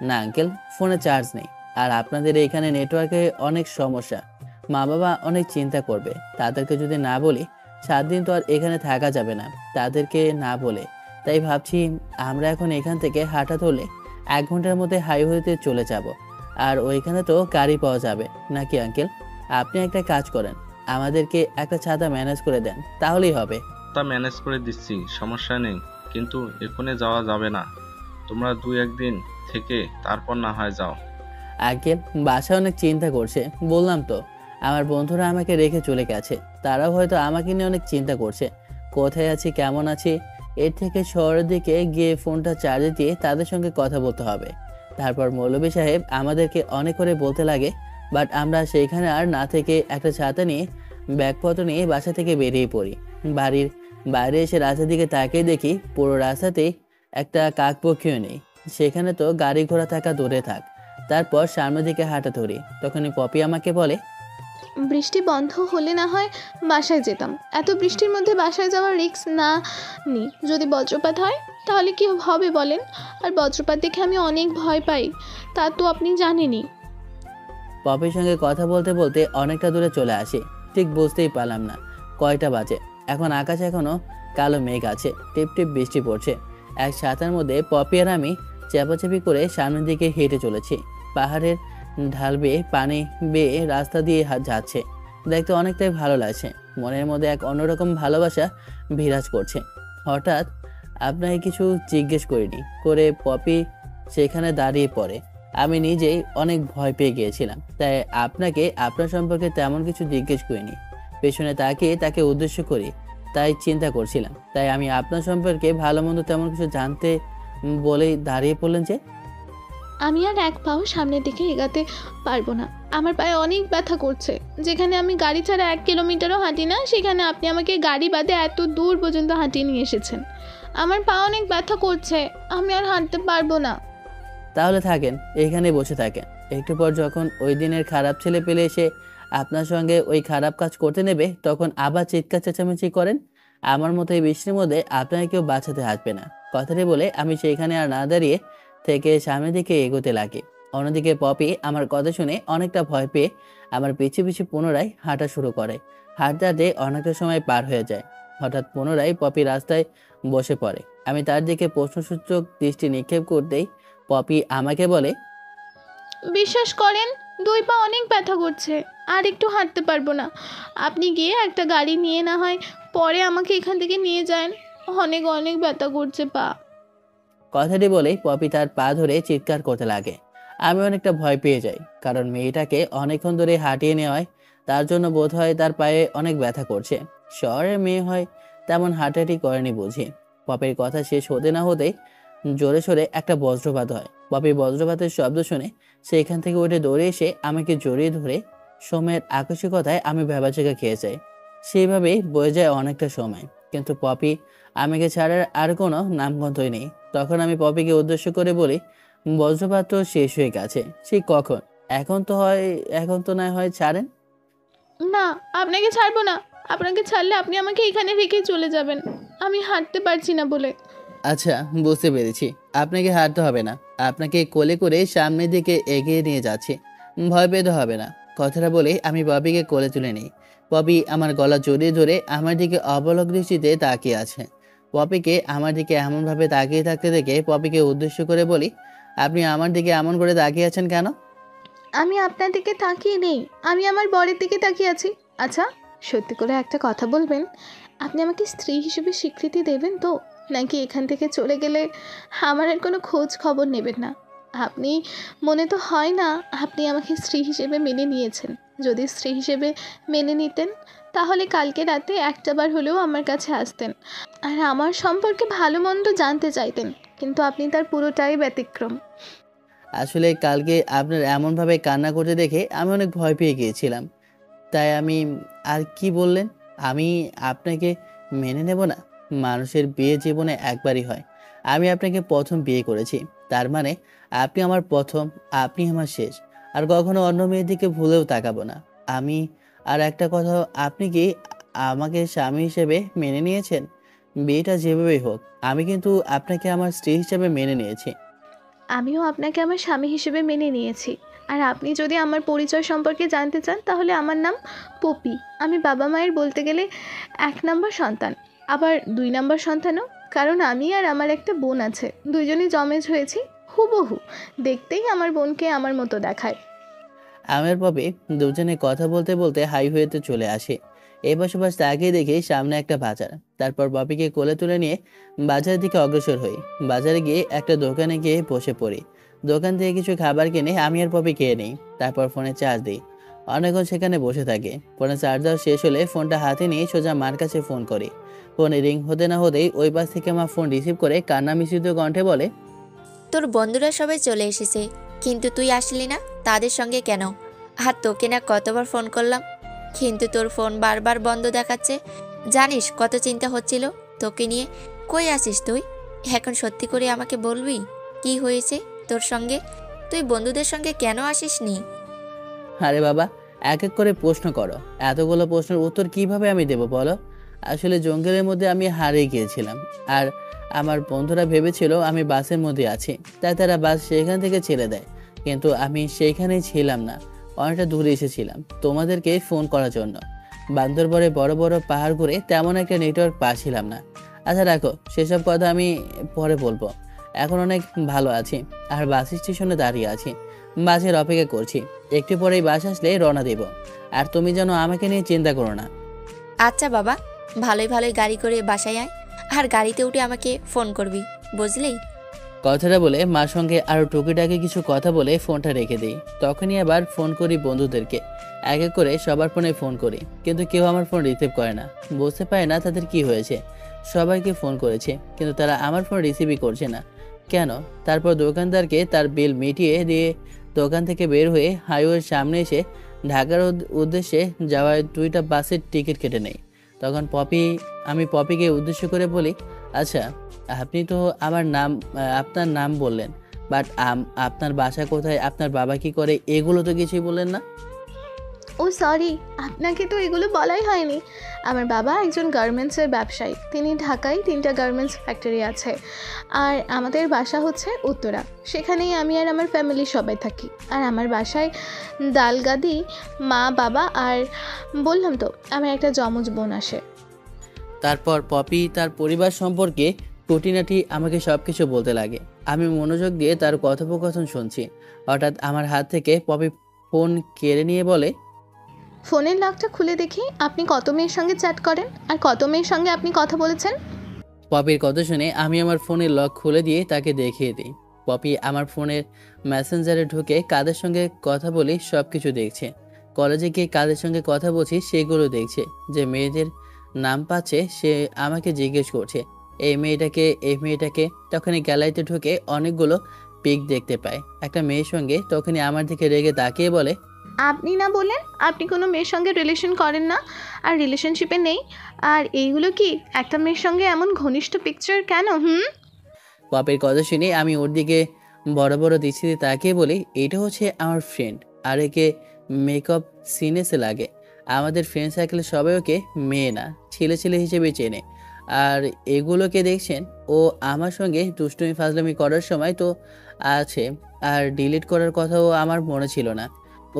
Speaker 1: না আঙ্কেল, ফোনে চার্জ নেই, আর আপনাদের এইখানে নেটওয়ার্কে অনেক সমস্যা। মা বাবা অনেক চিন্তা করবে। তাদেরকে যদি না বলি 7 দিন তো আর এখানে থাকা যাবে না, তাদেরকে না বলে। তাই ভাবছি আমরা এখন এখান থেকে হাঁটা ধরলে 1 ঘন্টার মধ্যে হাইওয়েতে চলে যাব, আর ওইখানে তো গাড়ি পাওয়া যাবে নাকি আঙ্কেল? আপনি একটা কাজ করেন, আমাদেরকে একটা ছাতা ম্যানেজ করে দেন, তাহলেই হবে।
Speaker 4: তা ম্যানেজ করে দিচ্ছি, সমস্যা নেই, কিন্তু এখানে যাওয়া যাবে না। তোমরা 2-1 দিন থেকে তারপর না হয় যাও।
Speaker 1: আঙ্কেল, বাসায় অনেক চিন্তা করছে, বললাম তো। আমার বন্ধুরা আমাকে রেখে চলে গেছে, তারাও হয়তো আমাকে নিয়ে অনেক চিন্তা করছে, কোথায় আছি, কেমন আছি। এর থেকে শহরের দিকে গিয়ে ফোনটা চার্জে দিয়ে তাদের সঙ্গে কথা বলতে হবে। তারপর মৌলভী সাহেব আমাদেরকে অনেক করে বলতে লাগে, বাট আমরা সেইখানে আর না থেকে একটা ছাতা নিয়ে ব্যাগপত্র নিয়ে বাসা থেকে বেরিয়ে পড়ি। বাড়ির বাইরে এসে রাস্তার দিকে তাকিয়ে দেখি পুরো রাস্তাতেই একটা কাকপক্ষীও নেই। সেখানে তো গাড়ি ঘোড়া থাকা দূরে থাক। তারপর সামনের দিকে হাঁটা ধরি, তখনই পপি আমাকে বলে,
Speaker 5: বৃষ্টি বন্ধ হলে না হয় বাসায় যেতাম। এত বৃষ্টির মধ্যে বাসায় যাওয়ার রিস্ক না নিই। যদি বজ্রপাত হয় তাহলে কি হবে বলেন? আর বজ্রপাত দেখে আমি অনেক ভয় পাই, তা তো আপনি জানেনই।
Speaker 1: পপির সঙ্গে কথা বলতে বলতে অনেকটা দূরে চলে আসি। ঠিক বুঝতেই পারলাম না কয়টা বাজে। এখন আকাশে এখনো কালো মেঘ আছে, টিপ টিপ বৃষ্টি পড়ছে। এক ছাতার মধ্যে পপি আর আমি চাপাচাপি করে সামনের দিকে হেঁটে চলেছি। পাহাড়ের ঢাল বেয়ে পানি বেয়ে রাস্তা দিয়ে যাচ্ছে, দেখতে অনেকটাই ভালো লাগছে। মনের মধ্যে এক অন্যরকম ভালোবাসা বিরাজ করছে। হঠাৎ আপনাকে কিছু জিজ্ঞেস করিনি করে পপি সেখানে দাঁড়িয়ে পড়ে। আমি নিজেই অনেক ভয় পেয়ে গিয়েছিলাম, তাই আপনাকে আপনার সম্পর্কে তেমন কিছু জিজ্ঞেস করিনি। পেছনে তাকিয়ে তাকে উদ্দেশ্য করি, তাই চিন্তা করছিলাম। তাই আমি আপনার সম্পর্কে ভালো মন্দ তেমন কিছু জানতে বলেই দাঁড়িয়ে পড়লেন যে।
Speaker 5: আমি আর এক পাও সামনের দিকে এগাতে পারবো না। আমার পায়ে অনেক ব্যথা করছে। যেখানে আমি গাড়ি ছাড়া 1 কিলোমিটারও হাঁটি না, সেখানে আপনি আমাকে গাড়ি বাদে এত দূর পর্যন্ত হাঁটিয়ে নিয়ে এসেছেন। আমার পা অনেক ব্যথা করছে, আমি আর হাঁটতে পারবো না।
Speaker 1: তাহলে থাকেন, এখানে বসে থাকেন। একটু পর যখন ওই দিনের খারাপ ছেলে পেলে এসে আপনার সঙ্গে ওই খারাপ কাজ করতে নেবে, তখন আবার চিৎকার চেঁচামেচি করেন। আমার মতো এই বৃষ্টির মধ্যে আপনাকে কেউ বাঁচাতে আসবে না। কথাটি বলে আমি সেইখানে আর না দাঁড়িয়ে থেকে সামনের দিকে এগোতে লাগি। অন্যদিকে পপি আমার কথা শুনে অনেকটা ভয় পেয়ে আমার পিছু পিছু পুনরায় হাঁটা শুরু করে। হাঁটতে হাঁটতে অনেকটা সময় পার হয়ে যায়। হঠাৎ পুনরায় পপি রাস্তায় বসে পড়ে। আমি তার দিকে প্রশ্নসূচক দৃষ্টি নিক্ষেপ করতেই পপি আমাকে বলে,
Speaker 5: বিশ্বাস করেন 2 পা অনেক ব্যথা করছে, আর একটু হাঁটতে পারবো না। আপনি গিয়ে একটা গাড়ি নিয়ে না হয় পরে আমাকে এখান থেকে নিয়ে যান। অনেক অনেক ব্যথা করছে পা।
Speaker 1: কথাটি বলেই পপি তার পা ধরে চিৎকার করতে লাগে। আমি অনেকটা ভয় পেয়ে যাই, কারণ মেয়েটাকে অনেকক্ষণ ধরে হাঁটিয়ে নেওয়ায় তার জন্য বোধ হয় তার পায়ে অনেক ব্যথা করছে। শহরের মেয়ে হয়, তেমন হাঁটাহাঁটি করেনি বুঝি। পপির কথা শেষ হতে না হতেই জোরে সোরে একটা বজ্রপাত হয়। পপি বজ্রপাতের শব্দ শুনে সেখান থেকে উঠে দৌড়ে এসে আমাকে জড়িয়ে ধরে। সময়ের আকস্মিকতায় আমি ভেবাচেকা খেয়ে যাই। সেইভাবেই বয়ে যায় অনেকটা সময়, কিন্তু পপি আমাকে ছাড়ার আর কোনো নামগন্ধই নেই। তখন আমি পপিকে উদ্দেশ্য করে বলি, বজ্রপাত তো শেষ হয়ে গেছে। সে কখন? এখন তো না হয় ছাড়েন।
Speaker 5: না, আপনাকে ছাড়বো না। আপনাকে ছাড়লে আপনি আমাকে এখানে রেখে চলে যাবেন। আমি হাঁটতে পারছি না বলে।
Speaker 1: আচ্ছা, বুঝতে পেরেছি, আপনাকে হাঁটতে হবে না। আপনাকে কোলে করে সামনের দিকে এগিয়ে নিয়ে যাচ্ছি, ভয় পেতে হবে না। কথাটা বলে আমি পপিকে কোলে তুলে নিই। পপি আমার গলা জড়িয়ে ধরে আমার দিকে অবলক দৃষ্টিতে তাকিয়ে আছে। পপিকে আমার দিকে এমনভাবে তাকিয়ে থাকতে দেখে পপিকে উদ্দেশ্য করে বলি, আপনি আমার দিকে এমন করে তাকিয়ে আছেন কেন?
Speaker 5: আমি আপনার দিকে তাকিয়ে নেই, আমি আমার বরের দিকে তাকিয়ে আছি। আচ্ছা, সত্যি করে একটা কথা বলবেন, আপনি আমাকে স্ত্রী হিসেবে স্বীকৃতি দেবেন তো? নাকি এখান থেকে চলে গেলে আমার আর কোনো খোঁজ খবর নেবেন না? আপনি মনে তো হয় না আপনি আমাকে স্ত্রী হিসেবে মেনে নিয়েছেন। যদি স্ত্রী হিসেবে মেনে নিতেন তাহলে কালকে রাতে একটাবার হলেও আমার কাছে আসতেন, আর আমার সম্পর্কে ভালো মন্দ জানতে চাইতেন। কিন্তু আপনি তার পুরোটাই ব্যতিক্রম।
Speaker 1: আসলে কালকে আপনার এমনভাবে কান্না করতে দেখে আমি অনেক ভয় পেয়ে গিয়েছিলাম, তাই আমি। আর কি বললেন? আমি আপনাকে মেনে নেব না? মানুষের বিয়ে জীবনে একবারই হয়। আমি আপনাকে প্রথম বিয়ে করেছি, তার মানে আপনি আমার প্রথম, আপনি আমার শেষ। আর কখনো অন্য মেয়ের দিকে ভুলেও তাকাবো না। আমি আর একটা কথা, আপনি কি আমাকে স্বামী হিসেবে মেনে নিয়েছেন? বিয়েটা যেভাবেই হোক, আমি কিন্তু আপনাকে আমার স্ত্রী হিসেবে মেনে নিয়েছি।
Speaker 5: আমিও আপনাকে আমার স্বামী হিসেবে মেনে নিয়েছি। আর আপনি যদি আমার পরিচয় সম্পর্কে জানতে চান তাহলে আমার নাম পপি। আমি বাবা মায়ের বলতে গেলে 1 নম্বর সন্তান, আবার 2 নম্বর সন্তানও। কারণ আমি আর আমার একটা বোন আছে, দুইজনই জমেজ হয়েছি হুবহু। দেখতেই আমার বোনকে আমার মতো দেখায়।
Speaker 1: আমের পপি দুজনে কথা বলতে বলতে হাইওয়েতে চলে আসে। এই বসবাস তাকিয়ে দেখি সামনে একটা বাজার। তারপর পপিকে কোলে তুলে নিয়ে বাজারের দিকে অগ্রসর হই। বাজারে গিয়ে একটা দোকানে গিয়ে বসে পড়ি। দোকান থেকে কিছু খাবার কিনে আমি আর পপি খেয়ে নিই। তারপর ফোনে চার্জ দিই। অনেকক্ষণ সেখানে বসে থাকে। ফোনে চার্জ দেওয়া শেষ হলে ফোনটা হাতে নিয়ে সোজা মার কাছে ফোন করি। ফোনে রিং হতে না হতেই ওই পাশ থেকে আমার ফোন রিসিভ করে কান্না মিশ্রিত কণ্ঠে বলে,
Speaker 7: তোর বন্ধুরা সবাই চলে এসেছে, কিন্তু তুই আসলি না। তাদের সঙ্গে কেন? আর তোকে না কতবার ফোন করলাম, কিন্তু তোর ফোন বারবার বন্ধ দেখাচ্ছে। জানিস কত চিন্তা হচ্ছিল তোকে নিয়ে। কই আসিস তুই? এখন সত্যি করে আমাকে বলবি কি হয়েছে তোর সঙ্গে? তুই বন্ধুদের সঙ্গে কেন আসিসনি?
Speaker 1: আরে বাবা, এক এক করে প্রশ্ন করো। এতগুলো প্রশ্নের উত্তর কিভাবে আমি দেবো বলো? আসলে জঙ্গলের মধ্যে আমি হারিয়ে গিয়েছিলাম। আর আমার বন্ধুরা ভেবেছিল আমি বাসের মধ্যে আছি, তাই তারা বাস সেখান থেকে ছেড়ে দেয়। কিন্তু আমি সেইখানেই ছিলাম না, অনেকটা দূরে এসেছিলাম তোমাদেরকে ফোন করার জন্য। বান্দরবনে বড় বড় পাহাড় ঘুরে তেমন একটা নেটওয়ার্ক পাচ্ছিলাম না। আচ্ছা রাখো, সেসব কথা আমি পরে বলবো। এখন অনেক ভালো আছি, আর বাস স্টেশনে দাঁড়িয়ে আছি, বাসের অপেক্ষা করছি। একটু পরেই বাস আসলে রওনা দেব। আর তুমি যেন আমাকে নিয়ে চিন্তা করো না।
Speaker 7: আচ্ছা বাবা, ভালোই ভালোই গাড়ি করে বাসায় আয়, আর গাড়িতে উঠে আমাকে ফোন করবি, বুঝলি?
Speaker 1: কথাটা বলে মার সঙ্গে আরও টুকিটাকি কিছু কথা বলে ফোনটা রেখে দিই। তখনই আবার ফোন করি বন্ধুদেরকে। এক এক করে সবার ফোনে ফোন করি, কিন্তু কেউ আমার ফোন রিসিভ করে না। বুঝতে পারে না তাদের কি হয়েছে। সবাইকে ফোন করেছে, কিন্তু তারা আমার ফোন রিসিভই করছে না কেন। তারপর দোকানদারকে তার বিল মিটিয়ে দিয়ে দোকান থেকে বের হয়ে হাইওয়ের সামনে এসে ঢাকার উদ্দেশ্যে যাওয়ার 2টা বাসের টিকিট কেটে নেই। তখন আমি পপিকে উদ্দেশ্য করে বলি, আচ্ছা আপনি তো আপনার নাম বললেন, বাট আপনার বাসা কোথায়, আপনার বাবা কি করে, এগুলো তো কিছুই বললেন না।
Speaker 5: ও সরি, আপনাকে তো এগুলো বলাই হয়নি। আমার বাবা একজন গার্মেন্টসের ব্যবসায়ী। তিনি ঢাকায় 3টা গার্মেন্টস ফ্যাক্টরি আছে। আর আমাদের বাসা হচ্ছে উত্তরা। সেখানেই আমি আর আমার ফ্যামিলি সবাই থাকি। আর আমার বাসায় দালগাদি মা, বাবা আর বললাম তো আমার একটা যমজ বোন আসে।
Speaker 1: তারপর পপি তার পরিবার সম্পর্কে খুঁটিনাটি আমাকে সব কিছু বলতে লাগে। আমি মনোযোগ দিয়ে তার কথোপকথন শুনছি। হঠাৎ আমার হাত থেকে পপি ফোন কেড়ে নিয়ে বলে,
Speaker 5: ফোনের লকটা খুলে দেখি আপনি কত মেয়ের সঙ্গে চ্যাট করেন আর কত মেয়ের সঙ্গে আপনি কথা বলেছেন।
Speaker 1: পপির কথা শুনে আমি আমার ফোনের লক খুলে দিয়ে তাকে দেখিয়ে দিই। পপি আমার ফোনের মেসেঞ্জারে ঢুকে কাদের সঙ্গে কথা বলি সব কিছু দেখছে। কলেজে গিয়ে কাদের সঙ্গে কথা বলছি সেগুলো দেখছে। যে মেয়েদের নাম পাচ্ছে সে আমাকে জিজ্ঞেস করছে এই মেয়েটাকে। তখনই গ্যালারিতে ঢুকে অনেকগুলো পিক দেখতে পায় একটা মেয়ের সঙ্গে। তখনই আমার দিকে রেগে তাকিয়ে বলে,
Speaker 5: আপনি না বলেন আপনি কোনো মেয়ের সঙ্গে রিলেশন করেন না আর রিলেশনশিপে নেই, আর এইগুলো কি একটা মেয়ের সঙ্গে এমন ঘনিষ্ঠ পিকচার কেন?
Speaker 1: পপের কথা শুনে আমি ওর দিকে বড় বড় দৃষ্টিতে তাকিয়ে বলি, এটা হচ্ছে আমার ফ্রেন্ড, আর একে মেকআপ সিনেসে লাগে। আমাদের ফ্রেন্ড সার্কেলে সবাই ওকে মেয়ে না ছেলে হিসেবে চেনে। আর এগুলোকে দেখছেন, ও আমার সঙ্গে দুষ্টুমি ফাজলামি করার সময় তো আছে, আর ডিলিট করার কথাও আমার মনে ছিল না।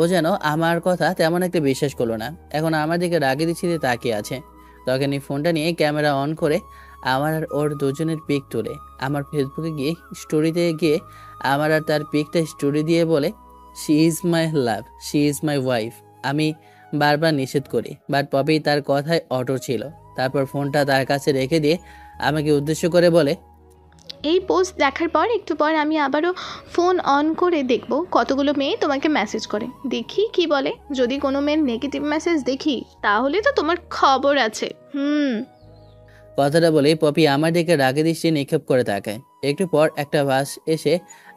Speaker 1: ও যেন আমার কথা তেমন একটা বিশ্বাস করলো না। এখন আমার দিকে রাগে দৃষ্টিতে তাকিয়ে আছে। তখনই ফোনটা নিয়ে ক্যামেরা অন করে আমার আর ওর দুজনের পিক তুলে আমার ফেসবুকে গিয়ে স্টোরিতে গিয়ে আমার আর তার পিকটা স্টোরি দিয়ে বলে, she is my love, she is my wife. আমি বারবার নিষেধ করি, বাট পপি তার কথায় অটল ছিল। তারপর ফোনটা তার কাছে রেখে দিয়ে আমাকে উদ্দেশ্য করে বলে,
Speaker 5: এই পোস্ট দেখার পর একটু পর আমি আবারও ফোন অন করে দেখব কতগুলো মেয়ে তোমাকে মেসেজ করে, দেখি কি বলে। যদি কোনো মেয়ের নেগেটিভ মেসেজ দেখি তাহলে তো তোমার খবর আছে।
Speaker 1: কথাটা বলে পপি আমার দিকে রাগে দৃষ্টি নিক্ষেপ করে তাকায়। একটু পর একটা বাস এসে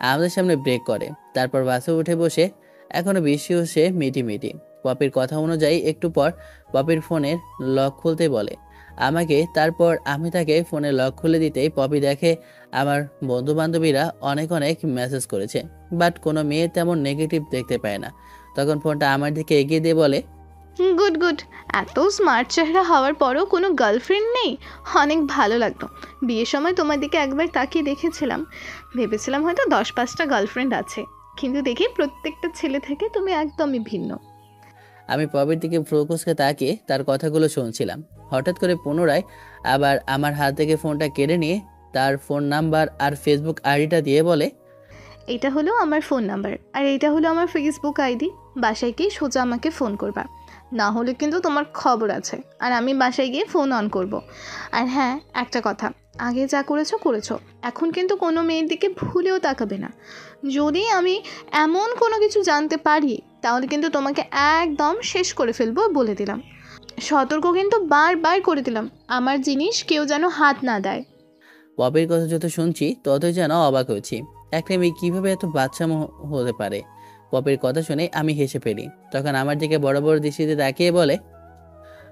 Speaker 1: আমাদের সামনে ব্রেক করে। তারপর বাসে উঠে বসে এখনো বৃষ্টি হচ্ছে মিটি। পপির কথা অনুযায়ী একটু পর পপির ফোনের লক খুলতে বলে আমাকে। তারপর আমি তাকে ফোনের লক খুলে দিতেই পপি দেখে আমার বন্ধু বান্ধবীরা অনেক মেসেজ করেছে, বাট কোনো মেয়ে তেমন নেগেটিভ দেখতে পায় না। তখন ফোনটা আমার দিকে এগিয়ে দিয়ে বলে,
Speaker 5: গুড গুড। এত স্মার্ট চেহারা হওয়ার পরও কোনো গার্লফ্রেন্ড নেই? অনেক ভালো লাগতো। বিয়ের সময় তোমার দিকে একবার তাকিয়ে দেখেছিলাম, ভেবেছিলাম হয়তো 10-5টা গার্লফ্রেন্ড আছে, কিন্তু দেখি প্রত্যেকটা ছেলে থেকে তুমি একদমই ভিন্ন।
Speaker 1: আমি পপির দিকে ফ্রোকসকে তাকিয়ে তার কথাগুলো শুনছিলাম। হঠাৎ করে পুনরায় আবার আমার হাত থেকে ফোনটা কেড়ে নিয়ে তার ফোন নাম্বার আর ফেসবুক আইডিটা দিয়ে বলে,
Speaker 5: এটা হলো আমার ফোন নাম্বার আর এটা হলো আমার ফেসবুক আইডি। বাসায় গিয়ে সোজা আমাকে ফোন করবা, না হলে কিন্তু তোমার খবর আছে। আর আমি বাসায় গিয়ে ফোন অন করব। আর হ্যাঁ, একটা কথা, আগে যা করেছো করেছো, এখন কিন্তু কোনো মেয়ের দিকে ভুলেও তাকাবে না। যদি আমি এমন কোনো কিছু জানতে পারি তাহলে কিন্তু তোমাকে একদম শেষ করে ফেলবো, বলে দিলাম। সতর্ক কিন্তু বারবার করে দিলাম, আমার জিনিস কেউ যেন হাত না দেয়।
Speaker 1: পপির কথা যত শুনছি ততই যেন অবাক হচ্ছি। একটা মেয়ে কীভাবে এত বাচ্চামো হতে পারে। পপির কথা শুনে আমি হেসে ফেলি। তখন আমার দিকে বড় বড় দৃষ্টিতে তাকিয়ে বলে,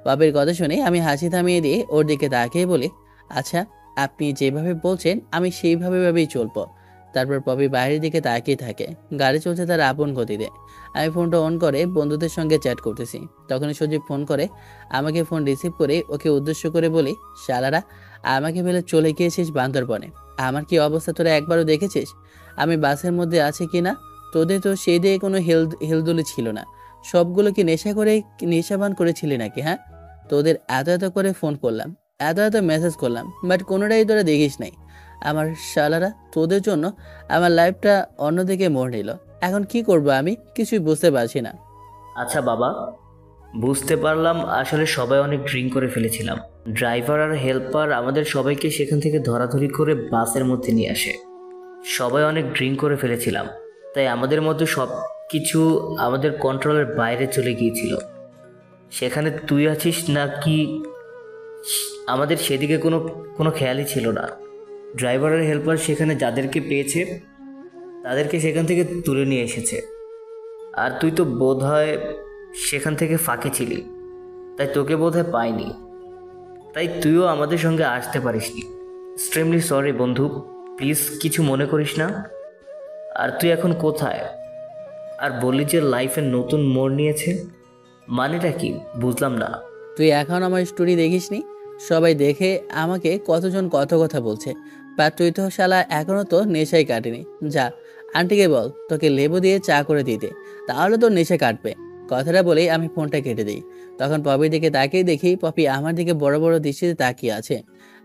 Speaker 1: পপির কথা শুনে আমি হাসি থামিয়ে দিয়ে ওর দিকে তাকিয়ে বলি, আচ্ছা আপনি যেভাবে বলছেন আমি সেইভাবেই চলবো। তারপর পপি বাইরের দিকে তাকিয়ে থাকে। গাড়ি চলছে তার আপন গতিতে। আমি ফোনটা অন করে বন্ধুদের সঙ্গে চ্যাট করতেছি। তখনই সজীব ফোন করে। আমাকে ফোন রিসিভ করে ওকে উদ্দেশ্য করে বলি, শালারা আমাকে ফেলে চলে গিয়েছিস বান্দরবনে। আমার কি অবস্থা তোরা একবারও দেখেছিস? আমি বাসের মধ্যে আছে কি না? তোদের তো সেই দিয়ে কোনো হেলদোলি ছিল না। সবগুলো কি নেশাবান করেছিলি নাকি? হ্যাঁ, তোদের এত এত করে ফোন করলাম, এত এত মেসেজ করলাম, বাট কোনোটাই তোরা দেখিস নাই। আমার শালারা তোদের জন্য আমার লাইফটা অন্যদিকে মোড় নিল। এখন কি করব আমি কিছুই বুঝতে পারছি না।
Speaker 8: আচ্ছা বাবা, বুঝতে পারলাম আসলে সবাই অনেক ড্রিঙ্ক করে ফেলেছিলাম। ড্রাইভার আর হেল্পার আমাদের সবাইকে সেখান থেকে ধরাধরি করে বাসের মধ্যে নিয়ে আসে। সবাই অনেক ড্রিঙ্ক করে ফেলেছিলাম, তাই আমাদের মধ্যে সব কিছু আমাদের কন্ট্রোলের বাইরে চলে গিয়েছিল। সেখানে তুই আছিস না কি আমাদের সেদিকে কোনো খেয়ালই ছিল না। ড্রাইভার আর হেল্পার সেখানে যাদেরকে পেয়েছে তাদেরকে সেখান থেকে তুলে নিয়ে এসেছে। আর তুই তো বোধহয় সেখান থেকে ফাঁকে ছিলি, তাই তোকে বোধহয় পাইনি, তাই তুইও আমাদের সঙ্গে আসতে পারিসনি। এক্সট্রিমলি সরি বন্ধু, প্লিজ কিছু মনে করিস না। আর তুই এখন কোথায়? আর বললি যে লাইফের নতুন মোড় নিয়েছে, মানেটা কি বুঝলাম না।
Speaker 1: তুই এখন আমার স্টোরি দেখিসনি? সবাই দেখে আমাকে কতজন কত কথা বলছে, বা তুই তো শালা এখনো তো নেশাই কাটেনি। যা আন্টিকে বল তোকে লেবু দিয়ে চা করে দিতে, তাহলে তোর নেশা কাটবে। কথাটা বলেই আমি ফোনটা কেটে দিই। তখন পপির দিকে তাকিয়ে দেখি পপি আমার দিকে বড় বড় দৃষ্টিতে তাকিয়ে আছে।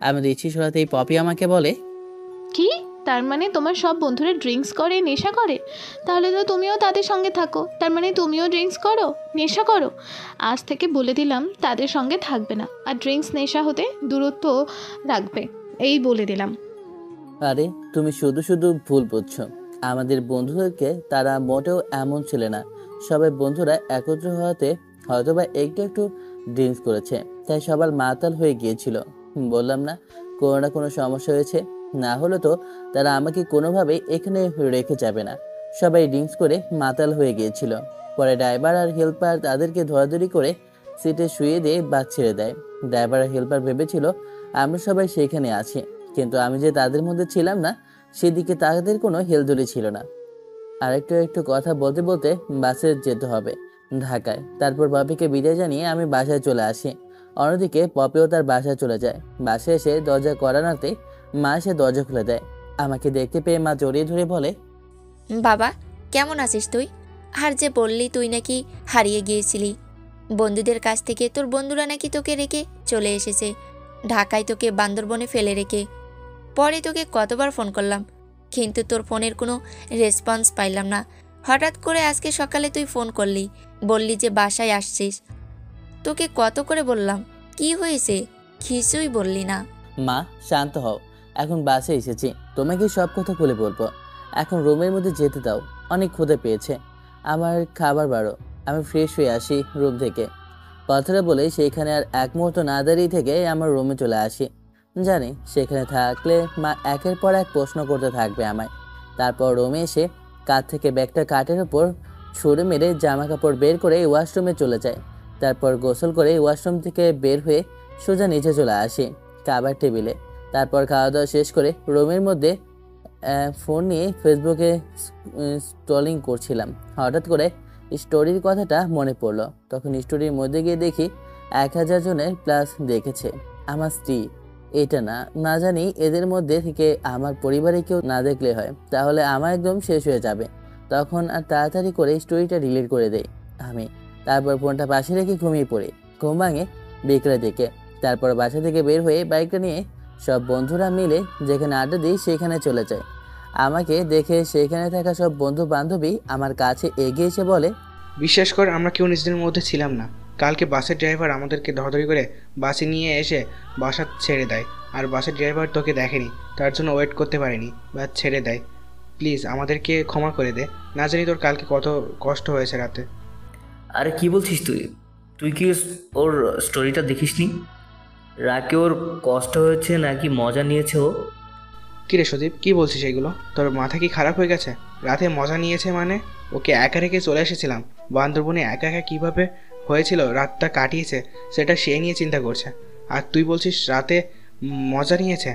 Speaker 1: আমি দৃষ্টি সরাতেই পপি আমাকে বলে,
Speaker 5: কি? তার মানে তোমার সব বন্ধুরা ড্রিঙ্কস করে, নেশা করে? তাহলে তো তুমিও তাদের সঙ্গে থাকো, তার মানে তুমিও ড্রিঙ্কস করো, নেশা করো। আজ থেকে বলে দিলাম তাদের সঙ্গে থাকবে না, আর ড্রিঙ্কস নেশা হতে দূরত্ব রাখবে, এই বলে দিলাম।
Speaker 1: আরে তুমি শুধু শুধু ভুল বুঝছো। আমাদের বন্ধুদেরকে তারা মোটেও এমন ছিল না। সবাই বন্ধুরা একত্র হওয়াতে হয়তোবা একটু একটু ড্রিঙ্কস করেছে, তাই সবার মাতাল হয়ে গিয়েছিল। বললাম না কোনো না কোনো সমস্যা হয়েছে, না হলে তো তারা আমাকে কোনোভাবেই এখানে রেখে যাবে না। সবাই ড্রিঙ্কস করে মাতাল হয়ে গিয়েছিল। পরে ড্রাইভার আর হেল্পার তাদেরকে ধরাধরি করে সিটে শুয়ে দিয়ে বাস ছেড়ে দেয়। ড্রাইভার আর হেল্পার ভেবেছিল আমরা সবাই সেখানে আছি, কিন্তু আমি যে তাদের মধ্যে ছিলাম না সেদিকে তাদের কোনো হেলদোলি ছিল না। আর একটু কথা বলতে বলতে বাসে যেতে হবে ঢাকায়। তারপর পপিকে বিদায় জানিয়ে আমি বাসায় চলে আসি। অন্যদিকে পপিও তার বাসায় চলে যায়। বাসায় এসে দরজা কড়া নাড়তেই মা এসে দরজা খুলে দেয়। আমাকে দেখতে পেয়ে মা জড়িয়ে ধরে বলে,
Speaker 7: বাবা কেমন আছিস তুই? আর যে বললি তুই নাকি হারিয়ে গিয়েছিলি বন্ধুদের কাছ থেকে, তোর বন্ধুরা নাকি তোকে রেখে চলে এসেছে ঢাকায়, তোকে বান্দরবনে ফেলে রেখে। পরে তোকে কতবার ফোন করলাম, কিন্তু তোর ফোনের কোনো রেসপন্স পাইলাম না। হঠাৎ করে আজকে সকালে তুই ফোন করলি, বললি যে বাসায় আসছিস। তোকে কত করে বললাম, কি হয়েছে? কিছুই বললি না।
Speaker 1: মা শান্ত হও, এখন বাসে এসেছি, তোমাকে সব কথা খুলে বলবো। এখন রুমের মধ্যে যেতে দাও, অনেক ক্ষুধা পেয়েছে আমার, খাবার বাড়ো। আমি ফ্রেশ হয়ে আসি রুম থেকে। কথাটা বলে সেইখানে আর এক মুহূর্ত না দাঁড়িয়ে থেকে আমার রুমে চলে আসি। জানি সেখানে থাকলে মা একের পর এক প্রশ্ন করতে থাকবে আমায়। তারপর রুমে এসে কাঁধ থেকে ব্যাগটা কাঠের ওপর ছুঁড়ে মেরে জামা কাপড় বের করে ওয়াশরুমে চলে যায়। তারপর গোসল করে ওয়াশরুম থেকে বের হয়ে সোজা নিচে চলে আসি খাবার টেবিলে। তারপর খাওয়া দাওয়া শেষ করে রুমের মধ্যে ফোন নিয়ে ফেসবুকে স্ক্রলিং করছিলাম। হঠাৎ করে স্টোরির কথাটা মনে পড়লো। তখন স্টোরির মধ্যে গিয়ে দেখি 1000 জনের প্লাস দেখেছে। আমার স্ত্রী, এটা না না জানি এদের মধ্যে থেকে আমার পরিবারে কেউ না দেখলে হয়, তাহলে আমার একদম শেষ হয়ে যাবে। তখন আর তাড়াতাড়ি করে স্টোরিটা ডিলিট করে দেই আমি। তারপর ফোনটা পাশে রেখে ঘুমিয়ে পড়ি। ঘুম ভাঙে বিকেলের দিকে। তারপর বাসা থেকে বের হয়ে বাইকটা নিয়ে সব বন্ধুরা মিলে যেখানে আড্ডা দিই সেখানে চলে যায়। আমাকে দেখে সেখানে থাকা সব বন্ধু বান্ধবী আমার কাছে এগিয়ে এসে বলে,
Speaker 2: বিশ্বাস কর, আমরা কেউ নিজেদের মধ্যে ছিলাম না। কালকে বাসের ড্রাইভার আমাদেরকে ধরাধরি করে বাসে নিয়ে এসে বাসা ছেড়ে দেয়। আর বাসের ড্রাইভার তোকে দেখেনি, তার জন্য ওয়েট করতে পারেনি বা ছেড়ে দেয়। প্লিজ আমাদেরকে ক্ষমা করে দে। না জানি তোর কালকে কত কষ্ট হয়েছে রাতে।
Speaker 8: আরে কি বলছিস তুই? তুই কি ওর স্টোরিটা দেখিসনি? রাকে ওর কষ্ট হয়েছে নাকি মজা নিয়েছে ও?
Speaker 2: কিরে সদীপ, কি বলছিস এগুলো? তোর মাথা কি খারাপ হয়ে গেছে? রাতে মজা নিয়েছে মানে? ওকে একা রেখে চলে এসেছিলাম। বান্দরবনে একা একা কীভাবে হয়েছিল রাতটা কাটিয়েছে সেটা সে নিয়ে চিন্তা করছে। আর তুই বলছিস রাতে মজা নিয়েছে?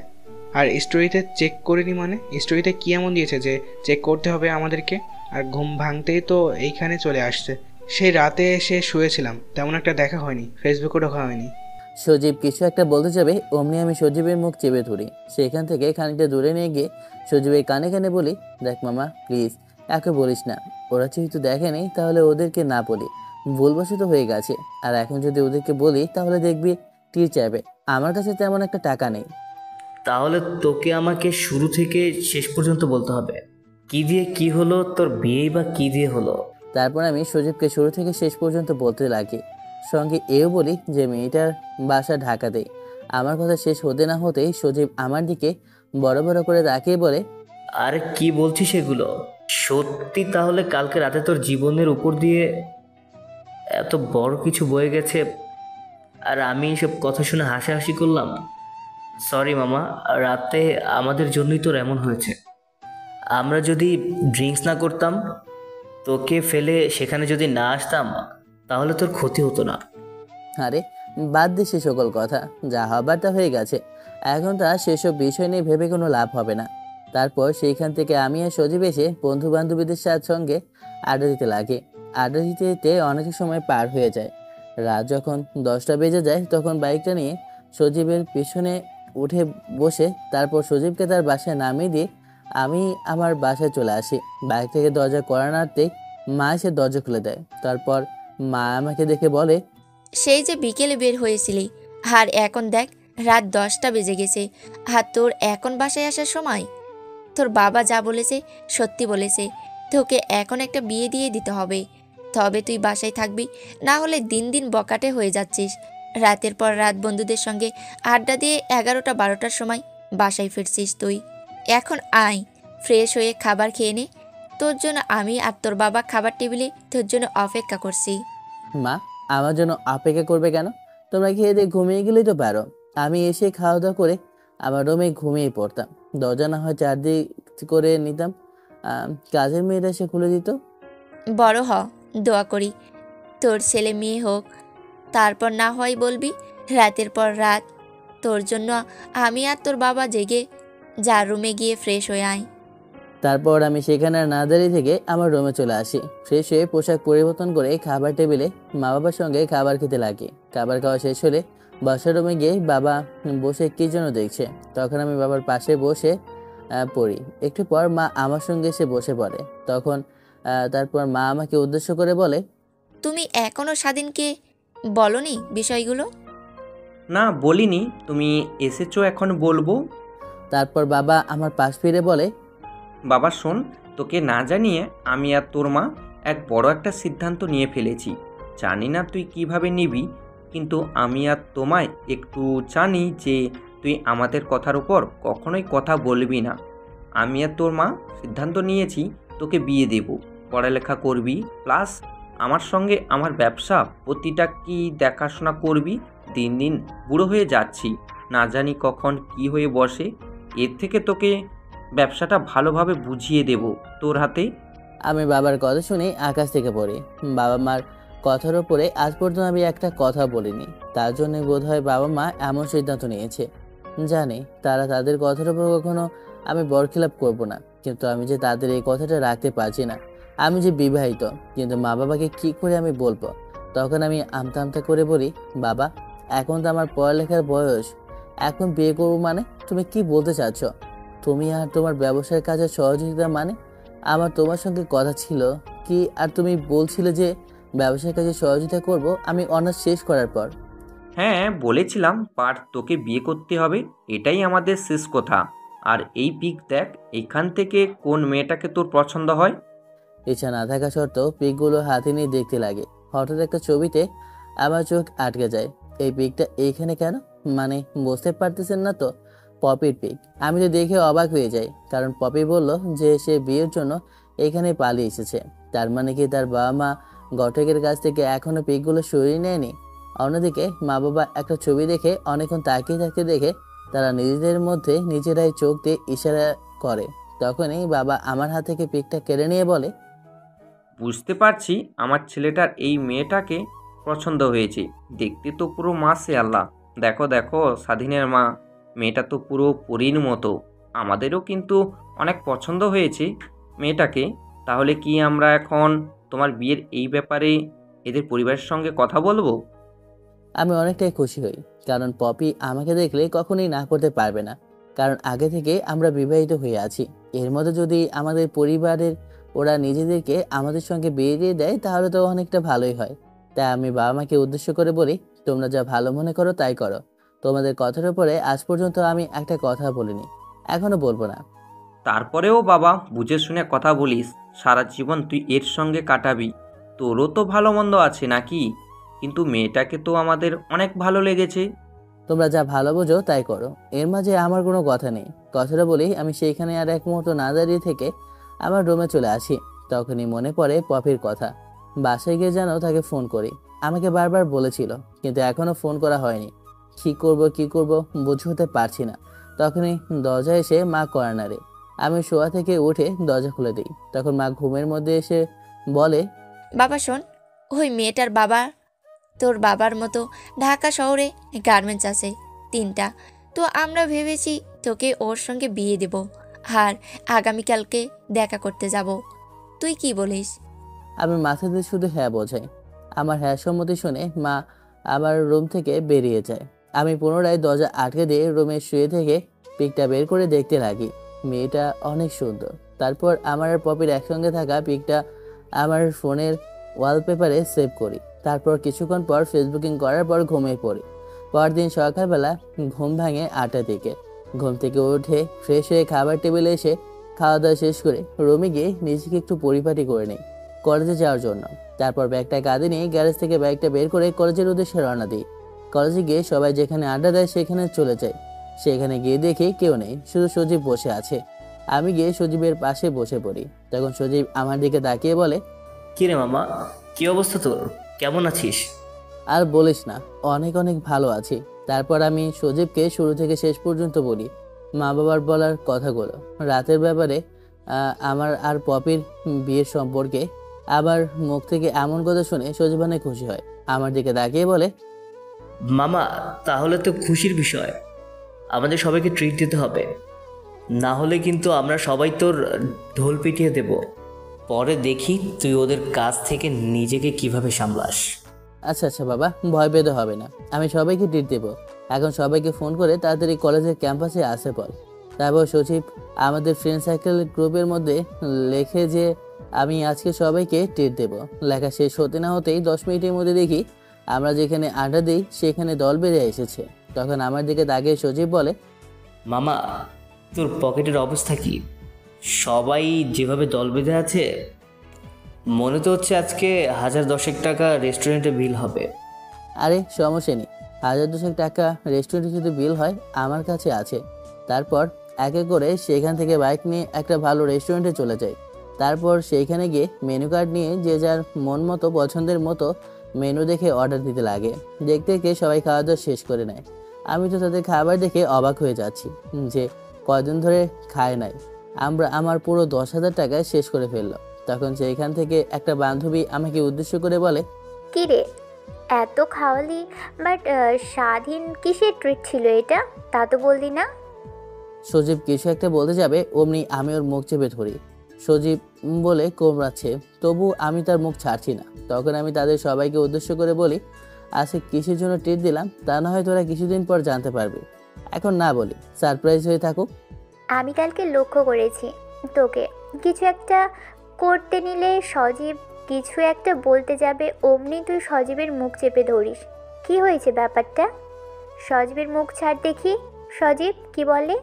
Speaker 2: আর স্টোরিতে চেক করিনি মানে? স্টোরিতে কী এমন দিয়েছে যে চেক করতে হবে আমাদেরকে? আর ঘুম ভাঙতেই তো এইখানে চলে আসছে। সেই রাতে এসে শুয়েছিলাম, তেমন একটা দেখা হয়নি, ফেসবুকও ঢোকা হয়নি।
Speaker 1: সজীব কিছু একটা বলতে যাবে, অমনি আমি সজীবের মুখ চেপে ধরি। সেখান থেকে খানিকটা দূরে নিয়ে গিয়ে সজীবের কানে কানে বলি, দেখ মামা প্লিজ একে বলিস না। ওরা যেহেতু দেখেনি তাহলে ওদেরকে না বলি, ভুলবশত হয়ে গেছে। আর এখন যদি ওদেরকে বলি তাহলে দেখবি টির চাইবে। আমার কাছে তেমন একটা টাকা নেই।
Speaker 8: তাহলে তোকে আমাকে শুরু থেকে শেষ পর্যন্ত বলতে হবে। কি দিয়ে কি হলো, তোর বিয়ে বা কি দিয়ে হলো?
Speaker 1: তারপর আমি সজীবকে শুরু থেকে শেষ পর্যন্ত বলতে লাগি। সঙ্গে এও বলি যে মেয়েটার বাসা ঢাকাতেই। আমার কথা শেষ হতে না হতেই সজীব আমার দিকে বড় বড় করে তাকিয়ে বলে,
Speaker 8: আরে কি বলছিস এগুলো? সত্যি তাহলে কালকে রাতে তোর জীবনের উপর দিয়ে এত বড় কিছু বয়ে গেছে আর আমি সব কথা শুনে হাসাহাসি করলাম? সরি মামা, রাতে আমাদের জন্যই তোর এমন হয়েছে। আমরা যদি ড্রিঙ্কস না করতাম, তোকে ফেলে সেখানে যদি না আসতাম, তাহলে তোর ক্ষতি হতো না।
Speaker 1: আরে বাদ দে সে সকল কথা, যা হবার তা হয়ে গেছে। এখন তা সেসব বিষয় নিয়ে ভেবে কোনো লাভ হবে না। তারপর সেইখান থেকে আমি আর সজীব এসে বন্ধু বান্ধবীদের সঙ্গে আড্ডা দিতে লাগে। আড্ডা দিতে দিতে অনেক সময় পার হয়ে যায়। রাত যখন 10টা বেজে যায় তখন বাইকটা নিয়ে সজীবের পিছনে উঠে বসে তারপর সজীবকে তার বাসায় নামিয়ে দিয়ে আমি আমার বাসায় চলে আসি। বাইক থেকে দরজা কড়া নাড়তেই মা এসে দরজা খুলে দেয়। তারপর মা আমাকে দেখে বলে,
Speaker 7: সেই যে বিকেলে বের হয়েছিলি, আর এখন দেখ রাত 10টা বেজে গেছে, আর তোর এখন বাসায় আসার সময়? তোর বাবা যা বলেছে সত্যি বলেছে, তোকে এখন একটা বিয়ে দিয়ে দিতে হবে, তবে তুই বাসায় থাকবি, না হলে দিন দিন বকাটে হয়ে যাচ্ছিস। রাতের পর রাত বন্ধুদের সঙ্গে আড্ডা দিয়ে 11টা 12টার সময় বাসায় ফিরছিস তুই। এখন আয়, ফ্রেশ হয়ে খাবার খেয়ে নে, তোর জন্য আমি আর তোর বাবা খাবার টেবিলে তোর জন্য অপেক্ষা করছি।
Speaker 1: মা আমার জন্য অপেক্ষা করবে কেন? তোমরা খেয়ে দিয়ে ঘুমিয়ে গেলেই তো পারো। আমি এসে খাওয়া দাওয়া করে আমার রুমে ঘুমিয়ে পড়তাম। দরজা না হয় চারদিক করে নিতাম, কাজের মেয়েরা এসে খুলে দিত।
Speaker 7: বড় হ, দোয়া করি তোর ছেলে মেয়ে হোক, তারপর না হয় বলবি রাতের পর রাত তোর জন্য আমি আর তোর বাবা জেগে যার রুমে গিয়ে ফ্রেশ হয়ে আয়।
Speaker 1: তারপর আমি সেখানে আর না দাঁড়িয়ে থেকে আমার রুমে চলে আসি। ফ্রেশ হয়ে পোশাক পরিবর্তন করে খাবার টেবিলে মা বাবার সঙ্গে খাবার খেতে লাগি। খাবার খাওয়া শেষ হলে বসার রুমে গিয়ে বাবা বসে কী জন্য দেখছে। তখন আমি বাবার পাশে বসে পড়ি। একটু পর মা আমার সঙ্গে এসে বসে পড়ে। তারপর মা আমাকে উদ্দেশ্য করে বলে,
Speaker 7: তুমি এখনও স্বাধীনকে বলনি বিষয়গুলো?
Speaker 9: না বলিনি, তুমি এসেছো এখন বলবো।
Speaker 1: তারপর বাবা আমার পাশ ফিরে বলে,
Speaker 9: বাবা শোন, তোকে না জানিয়ে আমি আর তোর মা এক বড় একটা সিদ্ধান্ত নিয়ে ফেলেছি। জানি না তুই কিভাবে নিবি, কিন্তু আমি আর তোমায় একটু জানি যে তুই আমাদের কথার উপর কখনোই কথা বলবি না। আমি আর তোর মা সিদ্ধান্ত নিয়েছি তোকে বিয়ে দেব, পড়ালেখা করবি, প্লাস আমার সঙ্গে আমার ব্যবসা প্রতিটা কি দেখাশোনা করবি। দিন দিন বুড়ো হয়ে যাচ্ছি, না জানি কখন কি হয়ে বসে। এর থেকে তোকে ব্যবসাটা ভালোভাবে বুঝিয়ে দেব তোর হাতে।
Speaker 1: আমি বাবার কথা শুনে আকাশ থেকে পড়ি। বাবা মার কথার ওপরে আজ পর্যন্ত আমি একটা কথা বলিনি। তার জন্যই বোধহয় বাবা মা এমন সিদ্ধান্ত নিয়েছে। জানি তারা তাদের কথার ওপর কখনো আমি বরখিলাপ করব না, কিন্তু আমি যে তাদের এই কথাটা রাখতে পারছি না। আমি যে বিবাহিত, কিন্তু মা বাবাকে কি করে আমি বলবো? তখন আমি আমতা আমতা করে বলি, বাবা, এখন তো আমার পড়ালেখার বয়স, এখন বিয়ে করবো মানে? তুমি কি বলতে চাচ্ছ? তুমি আর তোমার ব্যবসার কাজে সহযোগিতা মানে? আমার তোমার সঙ্গে কথা ছিল কি, আর তুমি বলছিলে যে ব্যবসার কাজে সহযোগিতা করব আমি অনার্স শেষ করার পর।
Speaker 9: হ্যাঁ, বলেছিলাম বাট তোকে বিয়ে করতে হবে, এটাই আমাদের শেষ কথা। আর এই পিক দেখ, এখান থেকে কোন মেয়েটাকে তোর পছন্দ হয়?
Speaker 1: ইচ্ছা না থাকা সত্ত্বেও পিকগুলো হাতে নিয়ে দেখতে লাগে। হঠাৎ একটা ছবিতে আমার চোখ আটকে যায়। এই পিকটা এইখানে কেন? মানে বুঝতে পারতেছেন না তো? পপির পিক। আমি তো দেখে অবাক হয়ে যাই, কারণ পপি বলল যে সে বিয়ের জন্য এখানে পালিয়ে এসেছে। তার মানে কি তার বাবা মা ঘটকের কাছ থেকে এখনো পিকগুলো সরিয়ে নেয়নি? অন্যদিকে মা বাবা একটা ছবি দেখে অনেকক্ষণ তাকিয়ে থাকতে দেখে তারা নিজেদের মধ্যে নিজেরাই চোখ দিয়ে ইশারা করে। তখনই বাবা আমার হাত থেকে পিকটা কেড়ে নিয়ে বলে,
Speaker 9: বুঝতে পারছি আমার ছেলেটার এই মেয়েটাকে পছন্দ হয়েছে। দেখতে তো পুরো মাশাআল্লাহ। দেখো দেখো, স্বাধীনের মা, মেয়েটা তো পুরো পরীর মতো। আমাদেরও কিন্তু অনেক পছন্দ হয়েছে মেয়েটাকে। তাহলে কি আমরা এখন তোমার বিয়ের এই ব্যাপারে এদের পরিবারের সঙ্গে কথা বলবো?
Speaker 1: আমি অনেকটাই খুশি হই, কারণ পপি আমাকে দেখলে কখনোই না করতে পারবে না, কারণ আগে থেকে আমরা বিবাহিত হয়ে আছি। এর মধ্যে যদি আমাদের পরিবারের ওরা নিজেদেরকে আমাদের সঙ্গে বিয়ে দিয়ে দেয় তাহলে তো অনেকটা ভালোই হয়। তাই আমি বাবা মাকে উদ্দেশ্য করে বলি, তোমরা যা ভালো মনে করো তাই করো। তোমাদের কথার উপরে আজ পর্যন্ত আমি একটা কথা বলিনি, এখনো বলবো না।
Speaker 9: তারপরেও বাবা, বুঝে শুনে কথা বলিস। সারা জীবন তুই এর সঙ্গে কাটাবি, তোরও তো ভালো মন্দ আছে নাকি? কিন্তু মেয়েটাকে তো আমাদের অনেক ভালো লেগেছে।
Speaker 1: তোমরা যা ভালো বোঝো তাই করো, এর মাঝে আমার কোনো কথা নেই। কথাটা বলেই আমি সেইখানে আর এক মুহূর্ত না দাঁড়িয়ে থেকে আমার রুমে চলে আসি। তখনই মনে পড়ে পপির কথা। বাসায় গিয়ে যেন তাকে ফোন করি, আমাকে বারবার বলেছিল, কিন্তু এখনো ফোন করা হয়নি। কি করব বুঝে হতে পারছি না। তখনই দরজা এসে মা কর্নারে। আমি শোয়া থেকে উঠে দরজা খুলে দিই। তখন মা ঘুমের মধ্যে এসে বলে,
Speaker 7: বাবা শোন, ওই মেয়েটার বাবা তোর বাবার মতো ঢাকা শহরে গার্মেন্টস আছে 3টা। তো আমরা ভেবেছি তোকে ওর সঙ্গে বিয়ে দেব, আর আগামীকালকে দেখা করতে যাব। তুই কি বলিস?
Speaker 1: আমি মাথা দিয়ে শুধু হ্যাঁ বোঝাই। আমার হ্যাঁ সম্মতি শুনে মা আমার রুম থেকে বেরিয়ে যায়। আমি পুনরায় দরজা আটকে দিয়ে রুমে শুয়ে থেকে পিকটা বের করে দেখতে লাগি। মেয়েটা অনেক সুন্দর। তারপর আমার আর পপির একসঙ্গে থাকা পিকটা আমার ফোনের ওয়ালপেপারে সেভ করি। তারপর কিছুক্ষণ পর ফেসবুকিং করার পর ঘুমিয়ে পড়ি। পরদিন সকালবেলা ঘুম ভাঙে 8টার দিকে। ঘুম থেকে উঠে ফ্রেশ হয়ে খাবার টেবিলে এসে খাওয়া দাওয়া শেষ করে রুমে গিয়ে নিজেকে একটু পরিপাটি করে নিই কলেজে যাওয়ার জন্য। তারপর ব্যাগটা কাঁধে নিয়ে গ্যারেজ থেকে ব্যাগটা বের করে কলেজের উদ্দেশ্যে রওনা দিই। কলেজে গিয়ে সবাই যেখানে আড্ডা দেয় সেখানে চলে যায়। সেখানে গিয়ে দেখি কেউ নেই, শুধু সজীব বসে আছে। আমি গিয়ে সজীবের পাশে বসে পড়ি। তখন সজীব আমার দিকে তাকিয়ে বলে,
Speaker 8: কিরে মামা, কি অবস্থা তোর? কেমন আছিস?
Speaker 1: আর বলিস না, অনেক অনেক ভালো আছি। তারপর আমি সজীবকে শুরু থেকে শেষ পর্যন্ত বলি মা বাবার বলার কথাগুলো, রাতের ব্যাপারে, আমার আর পপির বিয়ের সম্পর্কে। আবার মুখ থেকে এমন কথা শুনে সজীব অনেক খুশি হয়। আমার দিকে তাকিয়ে বলে,
Speaker 8: মামা, তাহলে তো খুশির বিষয়। আমাদের সবাইকে ট্রিট দিতে হবে, না হলে কিন্তু আমরা সবাই তোর ঢোল পিটিয়ে দেব। পরে দেখি তুই ওদের কাছ থেকে নিজেকে কিভাবে সামলাস।
Speaker 1: আচ্ছা আচ্ছা বাবা, ভয় পেতে হবে না, আমি সবাইকে ট্রিট দেবো। এখন সবাইকে ফোন করে তাড়াতাড়ি কলেজের ক্যাম্পাসে আসে বল। তারপর সচিব আমাদের ফ্রেন্ড সার্কেল গ্রুপের মধ্যে লেখে যে আমি আজকে সবাইকে ট্রিট দেবো। লেখা শেষ হতে না হতেই 10 মিনিটের মধ্যে দেখি আমরা যেখানে আড্ডা দিই সেখানে দল বেড়ে এসেছে। তখন আমার দিকে তাকিয়ে সচিব বলে,
Speaker 8: মামা, তোর পকেটের অবস্থা কি? সবাই যেভাবে দল বেঁধে আছে, মনে তো হচ্ছে আজকে 1010 টাকা রেস্টুরেন্টে বিল হবে।
Speaker 1: আরে সমস্যা নেই, 1000-200 টাকা রেস্টুরেন্টে যদি বিল হয় আমার কাছে আছে। তারপর একে করে সেখান থেকে বাইক নিয়ে একটা ভালো রেস্টুরেন্টে চলে যাই। তারপর সেইখানে গিয়ে মেনু কার্ড নিয়ে যে যার মন মতো পছন্দের মতো মেনু দেখে অর্ডার দিতে লাগে। দেখতে দেখতে সবাই খাওয়া দাওয়া শেষ করে নেয়। আমি তো তাদের খাবার দেখে অবাক হয়ে যাচ্ছি যে কয়দিন ধরে খায় নাই। আমার পুরো 10,000 টাকা শেষ করে ফেললো। তখন সেইখান থেকে একটা বান্ধবী আমাকে উদ্দেশ্য করে বলে,
Speaker 6: কি রে, এত খাওয়ালি, বাট স্বাধীন কিসের ট্রিট ছিল এটা, তা তো বললি না।
Speaker 1: সজীব কিছু একটা বলতে যাবে অমনি আমি ওর মুখ চেপে ধরি। সজীব বলে কোমড়াচ্ছে, তবু আমি তার মুখ ছাড়ছি না। তখন আমি তাদের সবাইকে উদ্দেশ্য করে বলি, আজকে কিসের জন্য ট্রিট দিলাম তা না হয় তোরা কিছুদিন পর জানতে পারবি, এখন না বলি, সারপ্রাইজ হয়ে থাকুক।
Speaker 6: আমি কালকে লক্ষ্য করেছি তোকে কিছু একটা করতে নিলে সজীব কিছু একটা বলতে যাবে, অমনি তুই সজীবের মুখ চেপে ধরিস। কি হয়েছে ব্যাপারটা? সজীবের মুখ ছাড় দেখি। সজীব কি বলে?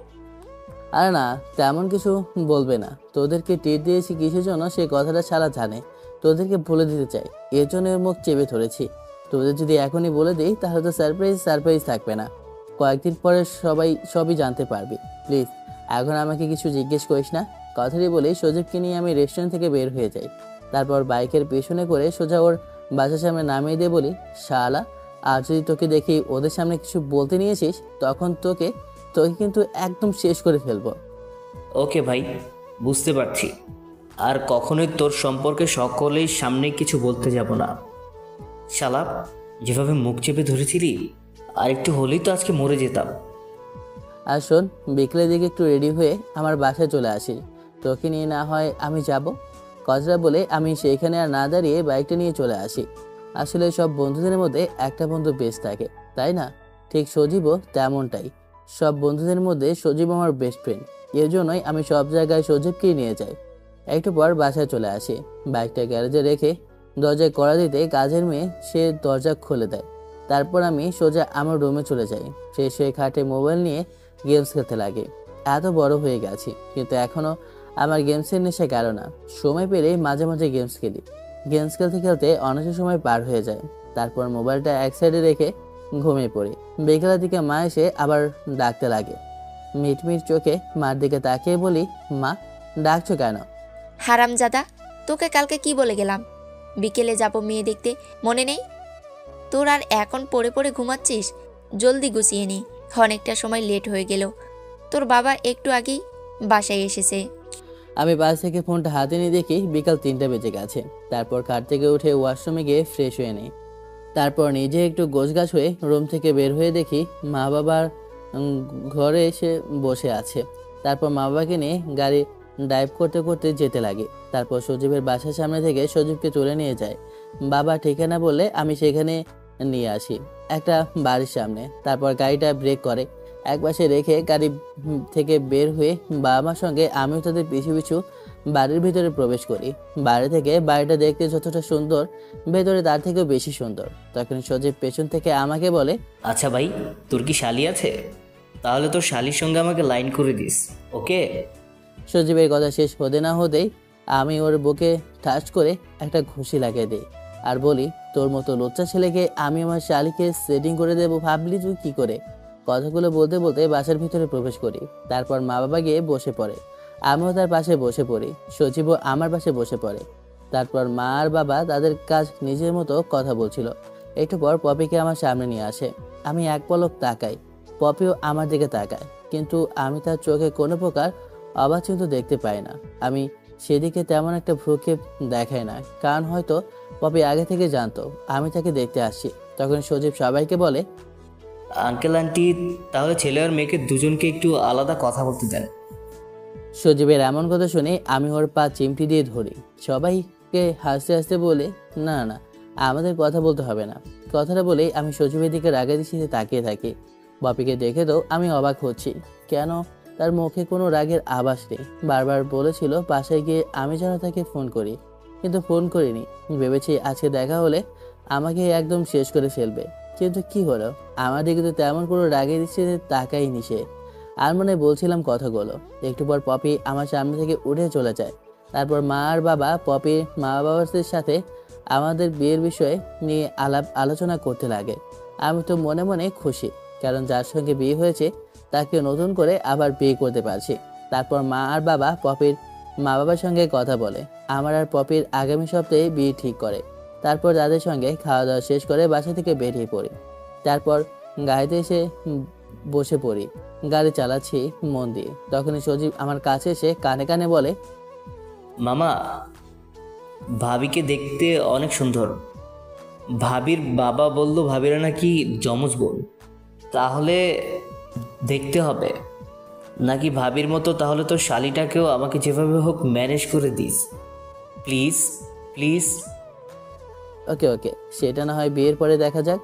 Speaker 1: আর না, তেমন কিছু বলবে না। তোদেরকে ট্রিট দিয়েছি কিসের জন্য সে কথাটা ছাড়া জানে, তোদেরকে বলে দিতে চাই, এর জন্য এর মুখ চেপে ধরেছি। তোদের যদি এখনই বলে দিই তাহলে তো সারপ্রাইজ থাকবে না, কয়েকদিন পরে সবই জানতে পারবি। প্লিজ এখন আমাকে কিছু জিজ্ঞেস করিস না। কথাটি বলে সজীবকে নিয়ে আমি রেস্টুরেন্ট থেকে বের হয়ে যাই। তারপর বাইকের পেছনে করে সোজা ওর বাসার সামনে নামিয়ে দিয়ে বলি, শালা, আর যদি তোকে দেখি ওদের সামনে কিছু বলতে নিয়েছিস তখন তোকে কিন্তু একদম শেষ করে ফেলবো।
Speaker 8: ওকে ভাই, বুঝতে পারছি। আর কখনোই তোর সম্পর্কে সকলেই সামনে কিছু বলতে যাব না। শালা, যেভাবে মুখ চেপে ধরেছিলি আর একটু হলেই তো আজকে মরে যেতাম।
Speaker 1: আর শোন, বিকেলের দিকে একটু রেডি হয়ে আমার বাসায় চলে আসি, তোকে নিয়ে না হয় আমি যাব। কথাটা বলে আমি সেইখানে আর না দাঁড়িয়ে বাইকটা নিয়ে চলে আসি। আসলে সব বন্ধুদের মধ্যে একটা বন্ধু বেস্ট থাকে, তাই না? ঠিক সজীবও তেমনটাই। সব বন্ধুদের মধ্যে সজীব আমার বেস্ট ফ্রেন্ড, এর জন্যই আমি সব জায়গায় সজীবকেই নিয়ে যাই। একটু পর বাসায় চলে আসি, বাইকটা গ্যারেজে রেখে দরজায় কড়া দিতে কাজের মেয়ে সে দরজা খুলে দেয়। তারপর আমি সোজা আমার রুমে চলে যাই। ফ্রেশ হয়ে খাটে মোবাইল নিয়ে গেমস খেলতে লাগে। এত বড় হয়ে গেছি কিন্তু এখনও আমার গেমসের নেশা গেল না। সময় পেলে মাঝে মাঝে গেমস খেলি। গেমস খেলতে খেলতে অনেক সময় পার হয়ে যায়। তারপর মোবাইলটা এক সাইডে রেখে ঘুমিয়ে পড়ি। বিকেলের দিকে মা এসে আবার ডাকতে লাগে। মিটমিট চোখে মার দিকে তাকিয়ে বলি, মা, ডাকছো কেন?
Speaker 7: হারামজাদা, তোকে কালকে কি বলে গেলাম? বিকেলে যাব মেয়ে দেখতে, মনে নেই তোর? আর এখন পড়ে পড়ে ঘুমাচ্ছিস? জলদি গুছিয়ে নি, অনেকটা সময় লেট হয়ে গেল। তোর বাবা একটু আগেই বাসায় এসেছে।
Speaker 1: আমি বাস থেকে ফোনটা হাতে নিয়ে দেখি বিকাল 3টা বেজে গেছে। তারপর খাট থেকে উঠে ওয়াশরুমে গিয়ে ফ্রেশ হয়ে নিই। তারপর নিজে একটু গোছগাছ হয়ে রুম থেকে বের হয়ে দেখি মা বাবার ঘরে এসে বসে আছে। তারপর মা বাবাকে নিয়ে গাড়ি ড্রাইভ করতে করতে যেতে লাগে। তারপর সজীবের বাসার সামনে থেকে সজীবকে তুলে নিয়ে যায়। বাবা ঠিকানা বললে আমি সেখানে নিয়ে আসি, একটা বাড়ির সামনে। তারপর গাড়িটা ব্রেক করে এক পাশে রেখে গাড়ি থেকে বের হয়ে বাবা মার সঙ্গে আমিও তাদের পিছু পিছু বাড়ির ভিতরে প্রবেশ করি। বাইরে থেকে বাড়িটা দেখতে যতটা সুন্দর, ভেতরে তার থেকেও বেশি সুন্দর। তখন সজীব পেছন থেকে আমাকে বলে,
Speaker 8: আচ্ছা ভাই, তোর কি শালি আছে? তাহলে তোর শালির সঙ্গে আমাকে লাইন করে দিস, ওকে?
Speaker 1: সজীবের কথা শেষ হতে না হতেই আমি ওর বুকে টাচ করে একটা ঘুষি লাগিয়ে দিই আর বলি, তোর মতো লোচ্চা ছেলেকে আমি আমার শালিকে সেটিং করে দেবো ভাবলি তুই কি করে? কথাগুলো বলতে বলতে বাসার ভিতরে প্রবেশ করি। তারপর মা বাবা গিয়ে বসে পড়ে, আমিও তার পাশে বসে পড়ি। সজীবও আমার পাশে বসে পড়ে। তারপর মা আর বাবা তাদের কাজ নিজের মতো কথা বলছিল। একটু পর পপিকে আমার সামনে নিয়ে আসে। আমি এক পলক তাকাই, পপিও আমার দিকে তাকায়, কিন্তু আমি তার চোখে কোনো প্রকার অবাঞ্ছিত দেখতে পাই না। আমি সেদিকে তেমন একটা ভ্রুক্ষেপ দেখাই না, কারণ হয়তো পপি আগে থেকে জানতো আমি তাকে দেখতে আসছি। তখন সজীব সবাইকে বলে,
Speaker 8: আঙ্কেল আন্টি, তাহলে ছেলে আর মেয়েকে দুজনকে একটু আলাদা কথা বলতে দেন।
Speaker 1: সজীবের এমন কথা শুনে আমি ওর পা চিমটি দিয়ে ধরি। সবাইকে হাসতে হাসতে বলে, না না, আমাদের কথা বলতে হবে না। কথাটা বলেই আমি সজীবের দিকে রাগের দৃষ্টিতে তাকিয়ে থাকি। পপিকে দেখে তো আমি অবাক হচ্ছি, কেন তার মুখে কোনো রাগের আভাস নেই। বারবার বলেছিল বাসায় গিয়ে আমি যেন তাকে ফোন করি, কিন্তু ফোন করিনি। ভেবেছি আজকে দেখা হলে আমাকে একদম শেষ করে ফেলবে, কিন্তু কি হলো, আমার দিকে তো তেমন কোনো রাগের দৃষ্টিতে তাকাইনি সে। আর মনে বলছিলাম কথাগুলো। একটু পর পপি আমার সামনে থেকে উঠে চলে যায়। তারপর মা আর বাবা পপির মা বাবার সাথে আমাদের বিয়ের বিষয়ে নিয়ে আলোচনা করতে লাগে। আমি তো মনে মনে খুশি, কারণ যার সঙ্গে বিয়ে হয়েছে তাকে নতুন করে আবার বিয়ে করতে পারছি। তারপর মা আর বাবা পপির মা বাবার সঙ্গে কথা বলে। আমার আর পপির আগামী সপ্তাহে বিয়ে ঠিক করে। তারপর তাদের সঙ্গে খাওয়া দাওয়া শেষ করে বাসা থেকে বেরিয়ে পড়ি। তারপর গাড়িতে এসে বসে পড়ি। গাড়ি চালাচ্ছি মন দিয়ে। তখনই সজীব আমার কাছে এসে কানে কানে বলে,
Speaker 8: মামা, ভাবিকে দেখতে অনেক সুন্দর। ভাবির বাবা বলল ভাবিরা নাকি যমজ বোন, তাহলে দেখতে হবে। নাকি ভাবির মতো? তাহলে তো শালিটাকেও আমাকে যেভাবে হোক ম্যানেজ করে দিস প্লিজ প্লিজ।
Speaker 1: ওকে ওকে, সেটা না হয় বিয়ের পরে দেখা যাক।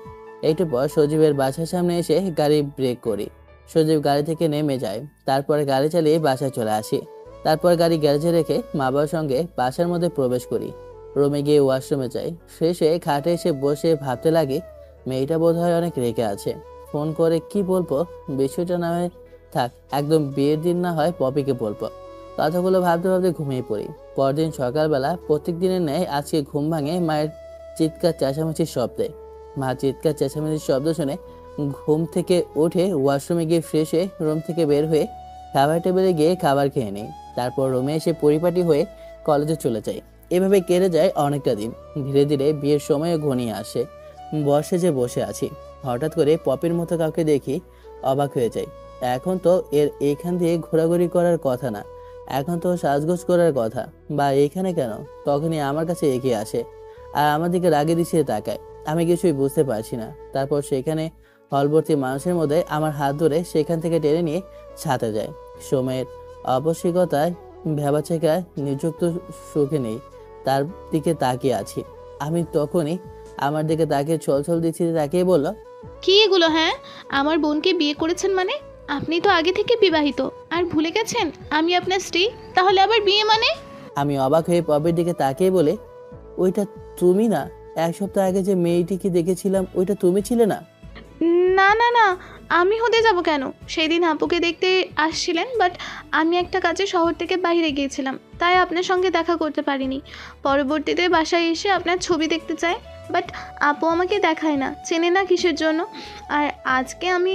Speaker 1: একটু পর সজীবের বাসার সামনে এসে গাড়ি ব্রেক করি। সজীব গাড়ি থেকে নেমে যায়, তারপরে গাড়ি চালিয়ে বাসায় চলে আসি। তারপর গাড়ি গ্যারেজে রেখে মা বাবার সঙ্গে বাসার মধ্যে প্রবেশ করি। রুমে গিয়ে ওয়াশরুমে যাই। ফ্রেশ হয়ে খাটে এসে বসে ভাবতে লাগি মেয়েটা বোধহয় অনেক রেগে আছে। ফোন করে কি বলবো, বিষয়টা না হয় থাক, একদম বিয়ের দিন না হয় পপিকে বলবো। কথাগুলো ভাবতে ভাবতে ঘুমিয়ে পড়ি। পরদিন সকালবেলা প্রত্যেক দিনের ন্যায় আজকে ঘুম ভাঙে মায়ের চিৎকার চেঁচামেচির শব্দে। মা চিৎকার চেঁচামেচির শব্দ শুনে ঘুম থেকে উঠে ওয়াশরুমে গিয়ে ফ্রেশ হয়ে রুম থেকে বের হয়ে খাবার টেবিলে গিয়ে খাবার খেয়ে নিই। তারপর রুমে এসে পরিপাটি হয়ে কলেজে চলে যাই। এভাবে কেটে যায় অনেকটা দিন। ধীরে ধীরে বিয়ের সময়ও ঘনিয়ে আসে। বসে যে বসে আছি, হঠাৎ করে পপির মতো কাউকে দেখি, অবাক হয়ে যাই। এখন তো এর এইখান দিয়ে ঘোরাঘুরি করার কথা না, এখন তো সাজগোজ করার কথা। বা এইখানে কেন? তখনই আমার কাছে এগিয়ে আসে আর আমার দিকে রাগে দিশিয়ে তাকায়। আমি কিছুই বুঝতে পারছি না। তারপর সেখানে হলভর্তি মানুষের মধ্যে আমার হাত ধরে সেখান থেকে টেনে নিয়ে ছাতে যায়। সময়ের আবশ্যিকতায় ভেবাচেকায় নিযুক্ত সুখে নেই, তার দিকে তাকিয়ে আছি। আমি তখনই আমার দিকে তাকিয়ে ছলছল দৃষ্টিতে তাকিয়ে বলল,
Speaker 5: কি এগুলো? হ্যাঁ, আমার বোনকে বিয়ে করেছেন মানে? আপনি তো আগে থেকে বিবাহিত, আর ভুলে গেছেন আমি আপনার স্ত্রী? তাহলে আবার বিয়ে মানে?
Speaker 1: আমি অবাক হয়ে পপের দিকে তাকিয়ে বলে, ওইটা তুমি না? এক সপ্তাহ আগে যে মেয়েটিকে দেখেছিলাম ওইটা তুমি ছিলে না?
Speaker 5: না না না, আমি হতে যাব কেন? সেই দিন আপুকে দেখতে আসছিলেন, বাট আমি একটা কাজে শহর থেকে বাইরে গিয়েছিলাম, তাই আপনার সঙ্গে দেখা করতে পারিনি। পরবর্তীতে বাসায় এসে আপনার ছবি দেখতে চাই, বাট আপু আমাকে দেখায় না, চেনে না কিসের জন্য। আর আজকে আমি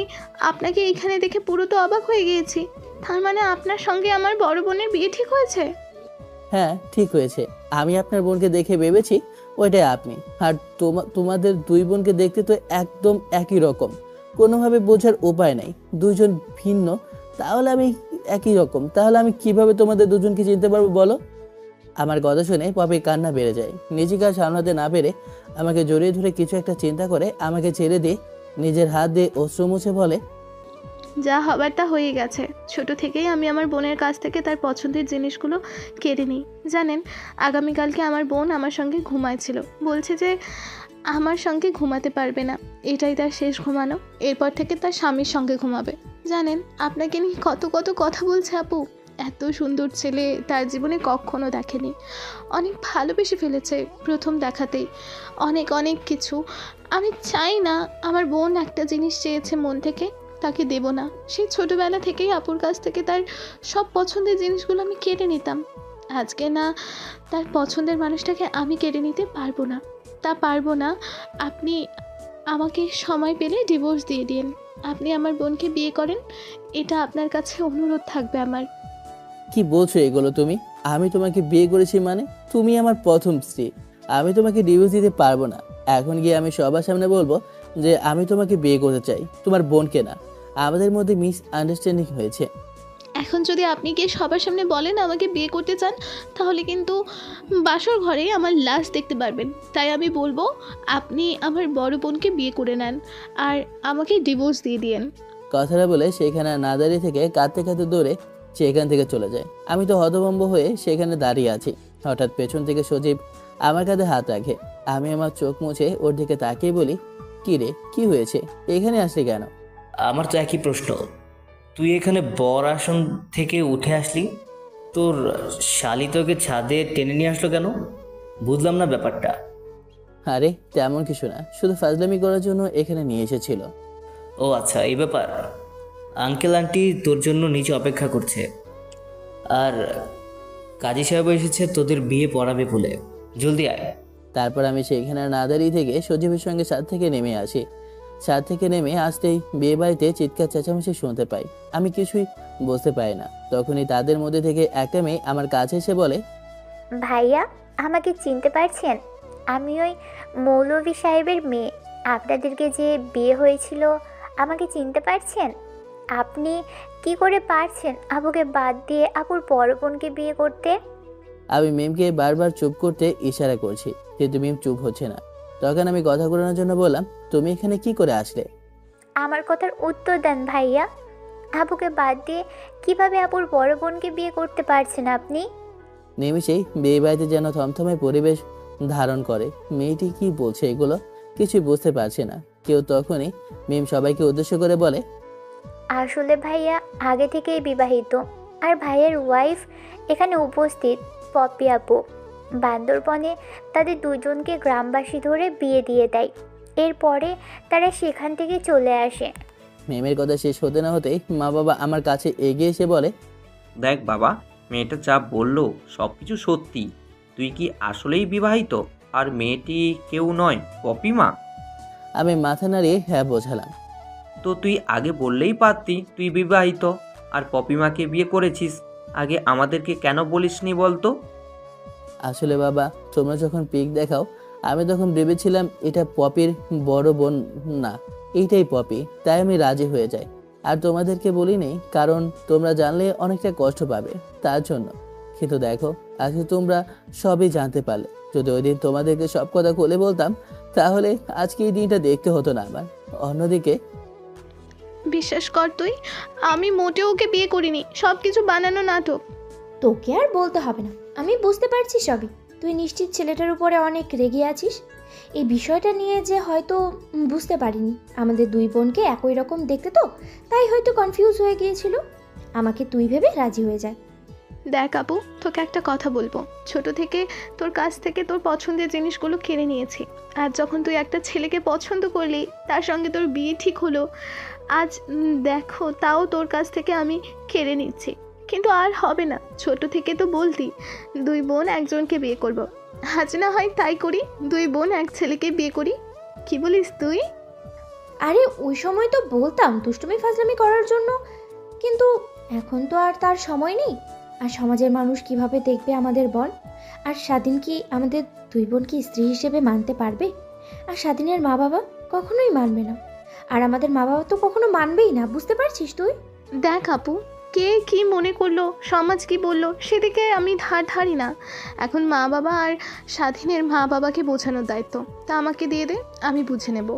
Speaker 5: আপনাকে এইখানে দেখে পুরো তো অবাক হয়ে গিয়েছি। তার মানে আপনার সঙ্গে আমার বড় বোনের বিয়ে ঠিক হয়েছে?
Speaker 1: হ্যাঁ, ঠিক হয়েছে। আমি আপনার বোনকে দেখে ভেবেছি ওইটাই আপনি। আর তোমাদের দুই বোনকে দেখতে তো একদম একই রকম, কোনোভাবে বোঝার উপায় নাই। দুজন ভিন্ন, তাহলে আমি একই রকম, তাহলে আমি কিভাবে তোমাদের দুজনকে চিনতে পারবো বলো? আমার কথা শুনে পপি কান্না বেড়ে যায়। নিজেকে আর সামলাতে না পেরে আমাকে জড়িয়ে ধরে কিছু একটা চিন্তা করে আমাকে ছেড়ে দিয়ে নিজের হাত দিয়ে অশ্রু মুছে বলে,
Speaker 5: যা হবার তা হয়ে গেছে। ছোট থেকেই আমি আমার বোনের কাছ থেকে তার পছন্দের জিনিসগুলো কেড়ে নিই। জানেন, আগামীকালকে আমার বোন আমার সঙ্গে ঘুমাচ্ছিল, বলছে যে আমার সঙ্গে ঘুমাতে পারবে না, এটাই তার শেষ ঘুমানো, এরপর থেকে তার স্বামীর সঙ্গে ঘুমাবে। জানেন, আপনাকে নিয়ে কত কত কথা বলছে আপু। এত সুন্দর ছেলে তার জীবনে কখনো দেখেনি, অনেক ভালোবেসে ফেলেছে প্রথম দেখাতেই, অনেক অনেক কিছু। আমি চাই না, আমার বোন একটা জিনিস চেয়েছে মন থেকে, তাকে দেব না। সেই ছোটোবেলা থেকেই আপুর কাছ থেকে তার সব পছন্দের জিনিসগুলো আমি কেড়ে নিতাম। আজকে না, তার পছন্দের মানুষটাকে আমি কেড়ে নিতে পারবো না, তা পারবো না। আপনি আমাকে সময় পেলে ডিভোর্স দিয়ে দিন, আপনি আমার বোনকে বিয়ে করেন, এটা আপনার কাছে অনুরোধ থাকবে আমার।
Speaker 1: কি বলছো এগুলো তুমি? আমি তোমাকে বিয়ে করেছি মানে? তুমি আমার প্রথম স্ত্রী, আমি তোমাকে ডিভোর্স দিতে পারবো না। এখন গিয়ে আমি সবার সামনে বলবো যে আমি তোমাকে বিয়ে করতে চাই, তোমার বোনকে না। আমাদের মধ্যে মিস আন্ডারস্ট্যান্ডিং হয়েছে।
Speaker 5: এখন যদি আপনি গিয়ে সবার সামনে বলেন আমাকে বিয়ে করতে চান, তাহলে কিন্তু বাসর ঘরে আমার লাশ দেখতে পারবেন। তাই আমি বলবো আপনি আমার বড় বোনকে বিয়ে করে নেন আর আমাকে ডিভোর্স দিয়ে দিয়েন।
Speaker 1: কথাটা বলে সেখানে না দাঁড়িয়ে থেকে কাঁদতে কাঁদতে দৌড়ে সেখান থেকে চলে যায়। আমি তো হতভম্ব হয়ে সেখানে দাঁড়িয়ে আছি। হঠাৎ পেছন থেকে সজীব আমার কাঁধে হাত রাখে। আমি আমার চোখ মুছে ওর দিকে তাকিয়ে বলি, কি রে, কি হয়েছে? এখানে আসলি কেন?
Speaker 8: আমার তো একই প্রশ্ন, তুই এখানে বর আসন থেকে উঠে আসলি, তোর শালি তোকে ছাদে টেনে নিয়ে আসলো কেন? বুঝলাম না ব্যাপারটা।
Speaker 1: আরে তেমন কিছু না, শুধু ফাজলামি করার জন্য এখানে নিয়ে এসেছিল।
Speaker 8: ও আচ্ছা, এই ব্যাপার। আঙ্কেল আন্টি তোর জন্য নিচে অপেক্ষা করছে, আর কাজী সাহেব এসেছে তোদের বিয়ে পড়াবে বলে, জলদি আয়।
Speaker 1: তারপর আমি সেখানে না দাঁড়িয়ে থেকে সজীবের সঙ্গে ছাদ থেকে নেমে আসি। ছাদ থেকে নেমে আসতেই বিয়ে বাড়িতে চিৎকার চেঁচামেচি শুনতে পাই। আমি কিছুই বুঝতে পারি না। তখনই তাদের মধ্যে থেকে একটা মেয়ে আমার কাছে এসে বলে,
Speaker 6: ভাইয়া, আমাকে চিনতে পারছেন? আমি ওই মৌলভী সাহেবের মেয়ে। আপনাদেরকে যে বিয়ে হয়েছিল, আমাকে চিনতে পারছেন? আপনি কি করে পারছেন আপুকে বাদ দিয়ে আপুর বড় বোনকে বিয়ে করতে?
Speaker 1: আমি মিমকে বারবার চুপ করতে ইশারা করছি, কিন্তু মিম চুপ হচ্ছে না। তখন আমি কথা ঘোরানোর জন্য বললাম, তুমি এখানে কি করে আসলে?
Speaker 6: আমার কথার উত্তর দেন ভাইয়া। আপুকে বাদ দিয়ে কিভাবে আপুর বড় বোনকে বিয়ে করতে পারছেন আপনি?
Speaker 1: নিমেষেই বিয়ে বাড়িতে যেন থমথমে পরিবেশ ধারণ করে। মেয়েটি কি বলছে এগুলো কিছুই বুঝতে পারছে না। কেউ তখনই মিম সবাইকে উদ্দেশ্য করে বলে,
Speaker 6: আসলে ভাইয়া আগে থেকেই বিবাহিত, আর ভাইয়ের ওয়াইফ এখানে উপস্থিত, পপি আপু। বান্দরবনে তাদের দুজনকে গ্রামবাসী ধরে বিয়ে দিয়ে দেয়, এরপরে তারা সেখান থেকে চলে আসে।
Speaker 1: মিমের কথা শেষ হতে না হতেই মা বাবা আমার কাছে এগিয়ে এসে বলে,
Speaker 9: দেখ বাবা, মেয়েটা যা বললো সব কিছু সত্যি। তুই কি আসলেই বিবাহিত? আর মেয়েটি কেউ নয়, পপি মা?
Speaker 1: আমি মাথা নাড়িয়ে হ্যাঁ বোঝালাম।
Speaker 9: তো তুই আগে বললেই পারতি তুই বিবাহিত আর পপিমাকে বিয়ে করেছিস। আগে আমাদেরকে কেন বলিসনি বলতো?
Speaker 1: আসলে বাবা, তোমরা যখন পিক দেখাও আমি তখন ভেবেছিলাম এটা পপির বড় বোন না, এইটাই পপি, তাই আমি রাজি হয়ে যাই। আর তোমাদেরকে বলিনি কারণ তোমরা জানলে অনেকটা কষ্ট পাবে তার জন্য। কিন্তু দেখো আজকে তোমরা সবই জানতে পারলে। যদি ওই দিন তোমাদেরকে সব কথা খুলে বলতাম তাহলে আজকে এই দিনটা দেখতে হতো না আমার। অন্যদিকে
Speaker 5: বিশ্বাস কর তুই, আমি মোটেও ওকে বিয়ে করিনি, সব কিছু বানানো নাটক।
Speaker 10: তোকে আর বলতে হবে না, আমি বুঝতে পারছি সবই। তুই নিশ্চিত ছেলেটার উপরে অনেক রেগে আছিস। এই বিষয়টা নিয়ে যে হয়তো বুঝতে পারিনি, আমাদের দুই বোনকে একই রকম দেখতে তো, তাই হয়তো কনফিউজ হয়ে গিয়েছিল। আমাকে তুই ভেবে রাজি হয়ে যায়।
Speaker 5: দেখ আপু, তোকে একটা কথা বলবো। ছোট থেকে তোর কাছ থেকে তোর পছন্দের জিনিসগুলো কিনে নিয়েছি। আর যখন তুই একটা ছেলেকে পছন্দ করলি, তার সঙ্গে তোর বিয়ে ঠিক হলো, আজ দেখো তাও তোর কাছ থেকে আমি কেড়ে নিচ্ছি। কিন্তু আর হবে না। ছোট থেকে তো বলতি দুই বোন একজনকে বিয়ে করব, আজ না হয় তাই করি, দুই বোন এক ছেলেকে বিয়ে করি। কি বলিস তুই?
Speaker 10: আরে ওই সময় তো বলতাম দুষ্টুমি ফাজলামি করার জন্য, কিন্তু এখন তো আর তার সময় নেই। আর সমাজের মানুষ কিভাবে দেখবে আমাদের বল? আর স্বাধীন কি আমাদের দুই বোনকে স্ত্রী হিসেবে মানতে পারবে? আর স্বাধীনের মা বাবা কখনোই মানবে না, আর আমাদের মা বাবা তো কখনো মানবেই না, বুঝতে পারছিস তুই?
Speaker 5: দেখ আপু, কে কি মনে করলো, সমাজ কি বললো, সেদিকে আমি ধারি না। এখন মা বাবা আর স্বাধীনের মা বাবাকে বোঝানোর দায়িত্ব তা আমাকে দিয়ে দে, আমি বুঝে নেব।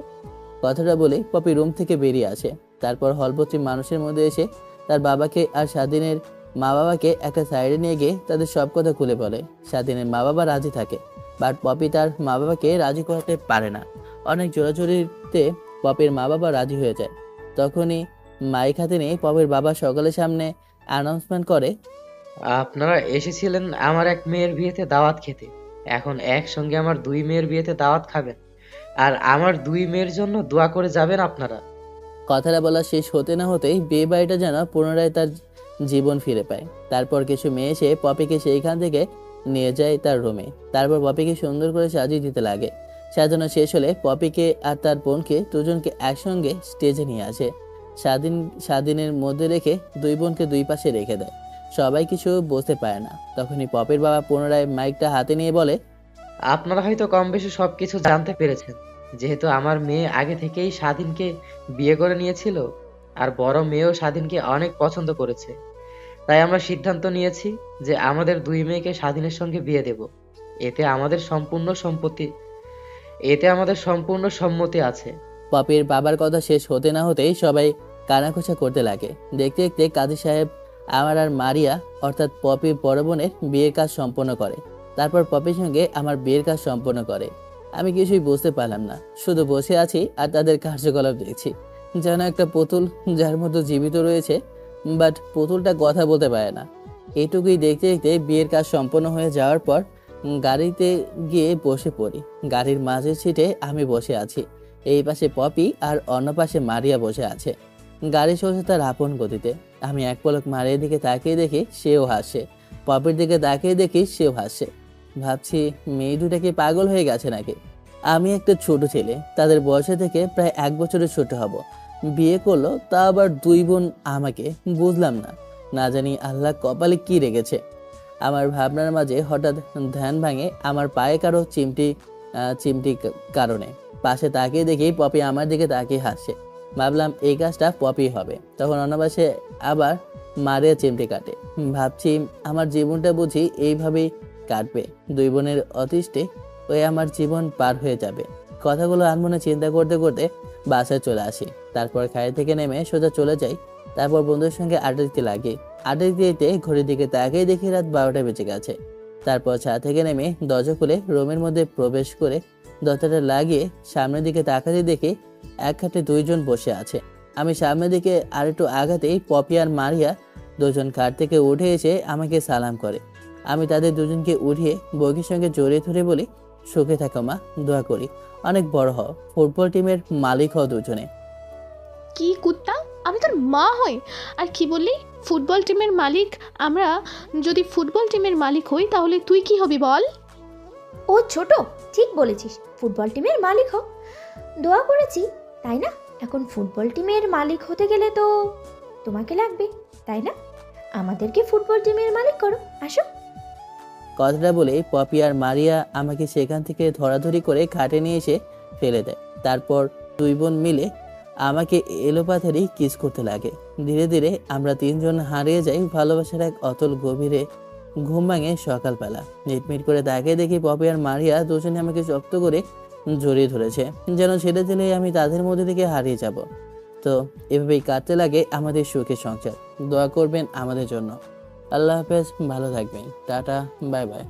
Speaker 1: কথাটা বলে পপি রুম থেকে বেরিয়ে আসে। তারপর হলভর্তি মানুষের মধ্যে এসে তার বাবাকে আর স্বাধীনের মা বাবাকে একটা সাইডে নিয়ে গিয়ে তাদের সব কথা খুলে বলে। স্বাধীনের মা বাবা রাজি থাকে, বাট পপি তার মা বাবাকে রাজি করাতে পারে না। অনেক জোরাজোরিতে পপির মা বাবা রাজি হয়ে যায়। তখনই মাইক হাতে নিয়ে পপির বাবা সকলের সামনে অ্যানাউন্সমেন্ট করে,
Speaker 11: আপনারা এসেছিলেন আমার এক মেয়ের বিয়েতে দাওয়াত খেতে, এখন একসঙ্গে আমার দুই মেয়ের বিয়েতে দাওয়াত খাবেন, আর আমার দুই মেয়ের জন্য দোয়া করে যাবেন আপনারা।
Speaker 1: কথাটা বলা শেষ হতে না হতেই বিয়ে বাড়িটা যেন পুনরায় তার জীবন ফিরে পায়। তারপর কিছু মেয়ে এসে পপিকে সেইখান থেকে নিয়ে যায় তার রুমে। তারপর পপিকে সুন্দর করে সাজিয়ে দিতে লাগে। সাজানো শেষ হলে পপিকে আর তার বোনকে দুজনকে একসঙ্গে স্টেজে নিয়ে আসে। স্বাধীনের মধ্যে রেখে দুই বোনকে দুই পাশে রেখে দেয়। সবাই কিছু বুঝতে পারে না। তখনই পপির বাবা পুনরায় মাইকটা হাতে নিয়ে বলে,
Speaker 11: আপনারা হয়তো কম বেশি সবকিছু জানতে পেরেছেন। যেহেতু আমার মেয়ে আগে থেকেই স্বাধীনকে বিয়ে করে নিয়েছিল, আর বড় মেয়েও স্বাধীনকে অনেক পছন্দ করেছে, তাই আমরা সিদ্ধান্ত নিয়েছি যে আমাদের দুই মেয়েকে স্বাধীনের সঙ্গে বিয়ে দেব। এতে আমাদের সম্পূর্ণ সম্মতি আছে।
Speaker 1: পপির বাবার কথা শেষ হতে না হতেই সবাই কানাঘোষা করতে লাগে। দেখতে দেখতে কাজী সাহেব আমার আর মারিয়া অর্থাৎ পপির বড় বোনের বিয়ের কাজ সম্পন্ন করে। তারপর পপির সঙ্গে আমার বিয়ের কাজ সম্পন্ন করে। আমি কিছুই বুঝতে পারলাম না, শুধু বসে আছি আর তাদের কার্যকলাপ দেখছি। যেন একটা পুতুল যার মধ্যে জীবিত রয়েছে, বাট পুতুলটা কথা বলতে পারে না। এইটুকুই দেখতে দেখতে বিয়ের কাজ সম্পন্ন হয়ে যাওয়ার পর গাড়িতে গিয়ে বসে পড়ি। গাড়ির মাঝের সিটে আমি বসে আছি, এই পাশে পপি আর অন্য পাশে মারিয়া বসে আছে। গাড়ি চলছে তার আপন গতিতে। আমি এক পলক মারিয়ার দিকে তাকিয়ে দেখি সেও হাসে, পপির দিকে তাকিয়ে দেখি সেও হাসে। ভাবছি মেয়ে দুটা কি পাগল হয়ে গেছে নাকি? আমি একটা ছোট ছেলে, তাদের বয়সে থেকে প্রায় 1 বছরের ছোট হব। বিয়ে করলো, তা আবার দুই বোন আমাকে। বুঝলাম না, না জানি আল্লাহ কপালে কি রেখেছে। আমার ভাবনার মাঝে হঠাৎ ধ্যান ভাঙে আমার পায়ে কারো চিমটি কারণে। পাশে তাকিয়ে দেখি পপি আমার দিকে তাকিয়ে হাসে। ভাবলাম এই কাজটা পপি হবে। তখন অন্য পাশে আবার মারিয়া চিমটি কাটে। ভাবছি আমার জীবনটা বুঝি এইভাবেই কাটবে, দুই বোনের অতিষ্ঠে ওই আমার জীবন পার হয়ে যাবে। কথাগুলো আনমনে চিন্তা করতে করতে বাসায় চলে আসি। তারপর গাড়ি থেকে নেমে সোজা চলে যাই তারপর বন্ধুদের সঙ্গে আড্ডা দিতে লাগে। আড্ডা দিতে দিতে ঘড়ির দিকে তাকিয়ে দেখি রাত 12টা বেজে গেছে। তারপর ছাদ থেকে নেমে দরজা খুলে রুমের মধ্যে প্রবেশ করে দরজাটা লাগিয়ে সামনের দিকে তাকাতে দেখি এক খাটে দুইজন বসে আছে। আমি সামনের দিকে আর একটু আগাতেই পপি আর মারিয়া দুজন খাট থেকে উঠে এসে আমাকে সালাম করে। আমি তাদের দুজনকে উঠিয়ে বউকের সঙ্গে জড়িয়ে ধরে বলি, সুখে থাকো মা, দোয়া করি অনেক বড় হও, ফুটবল টিমের মালিক হও দুজনে।
Speaker 5: কি কুত্তা, আমি তোর মা হই? আর কি বললি? ফুটবল টিমের মালিক? আমরা যদি ফুটবল টিমের মালিক হই তাহলে তুই কি হবি বল?
Speaker 10: ও ছোট, ঠিক বলেছিস, ফুটবল টিমের মালিক হোক। দোয়া করেছি তাই না? এখন ফুটবল টিমের মালিক হতে গেলে তো তোমাকে লাগবে, তাই না? আমাদেরকে ফুটবল টিমের মালিক করো, আসো।
Speaker 1: কথাটা বলে পপি আর মারিয়া আমাকে সেখান থেকে ধরাধরি করে খাটে নিয়ে এসে ফেলে দেয়। তারপর দুই বোন মিলে আমাকে এলোপাথারি কিস করতে লাগে। ধীরে ধীরে আমরা তিনজন হারিয়ে যাই ভালোবাসার এক অতল গভীরে। ঘুম ভাঙে সকালবেলা। মিটমিট করে তাকিয়ে দেখি পপি আর মারিয়া দুজনে আমাকে শক্ত করে জড়িয়ে ধরেছে, যেন ছেড়ে দিলেই আমি তাদের মধ্যে থেকে হারিয়ে যাব। তো এভাবেই কাটতে লাগে আমাদের সুখের সংসার। দোয়া করবেন আমাদের জন্য। আল্লাহ হাফেজ, ভালো থাকবেন, টাটা, বাই বাই।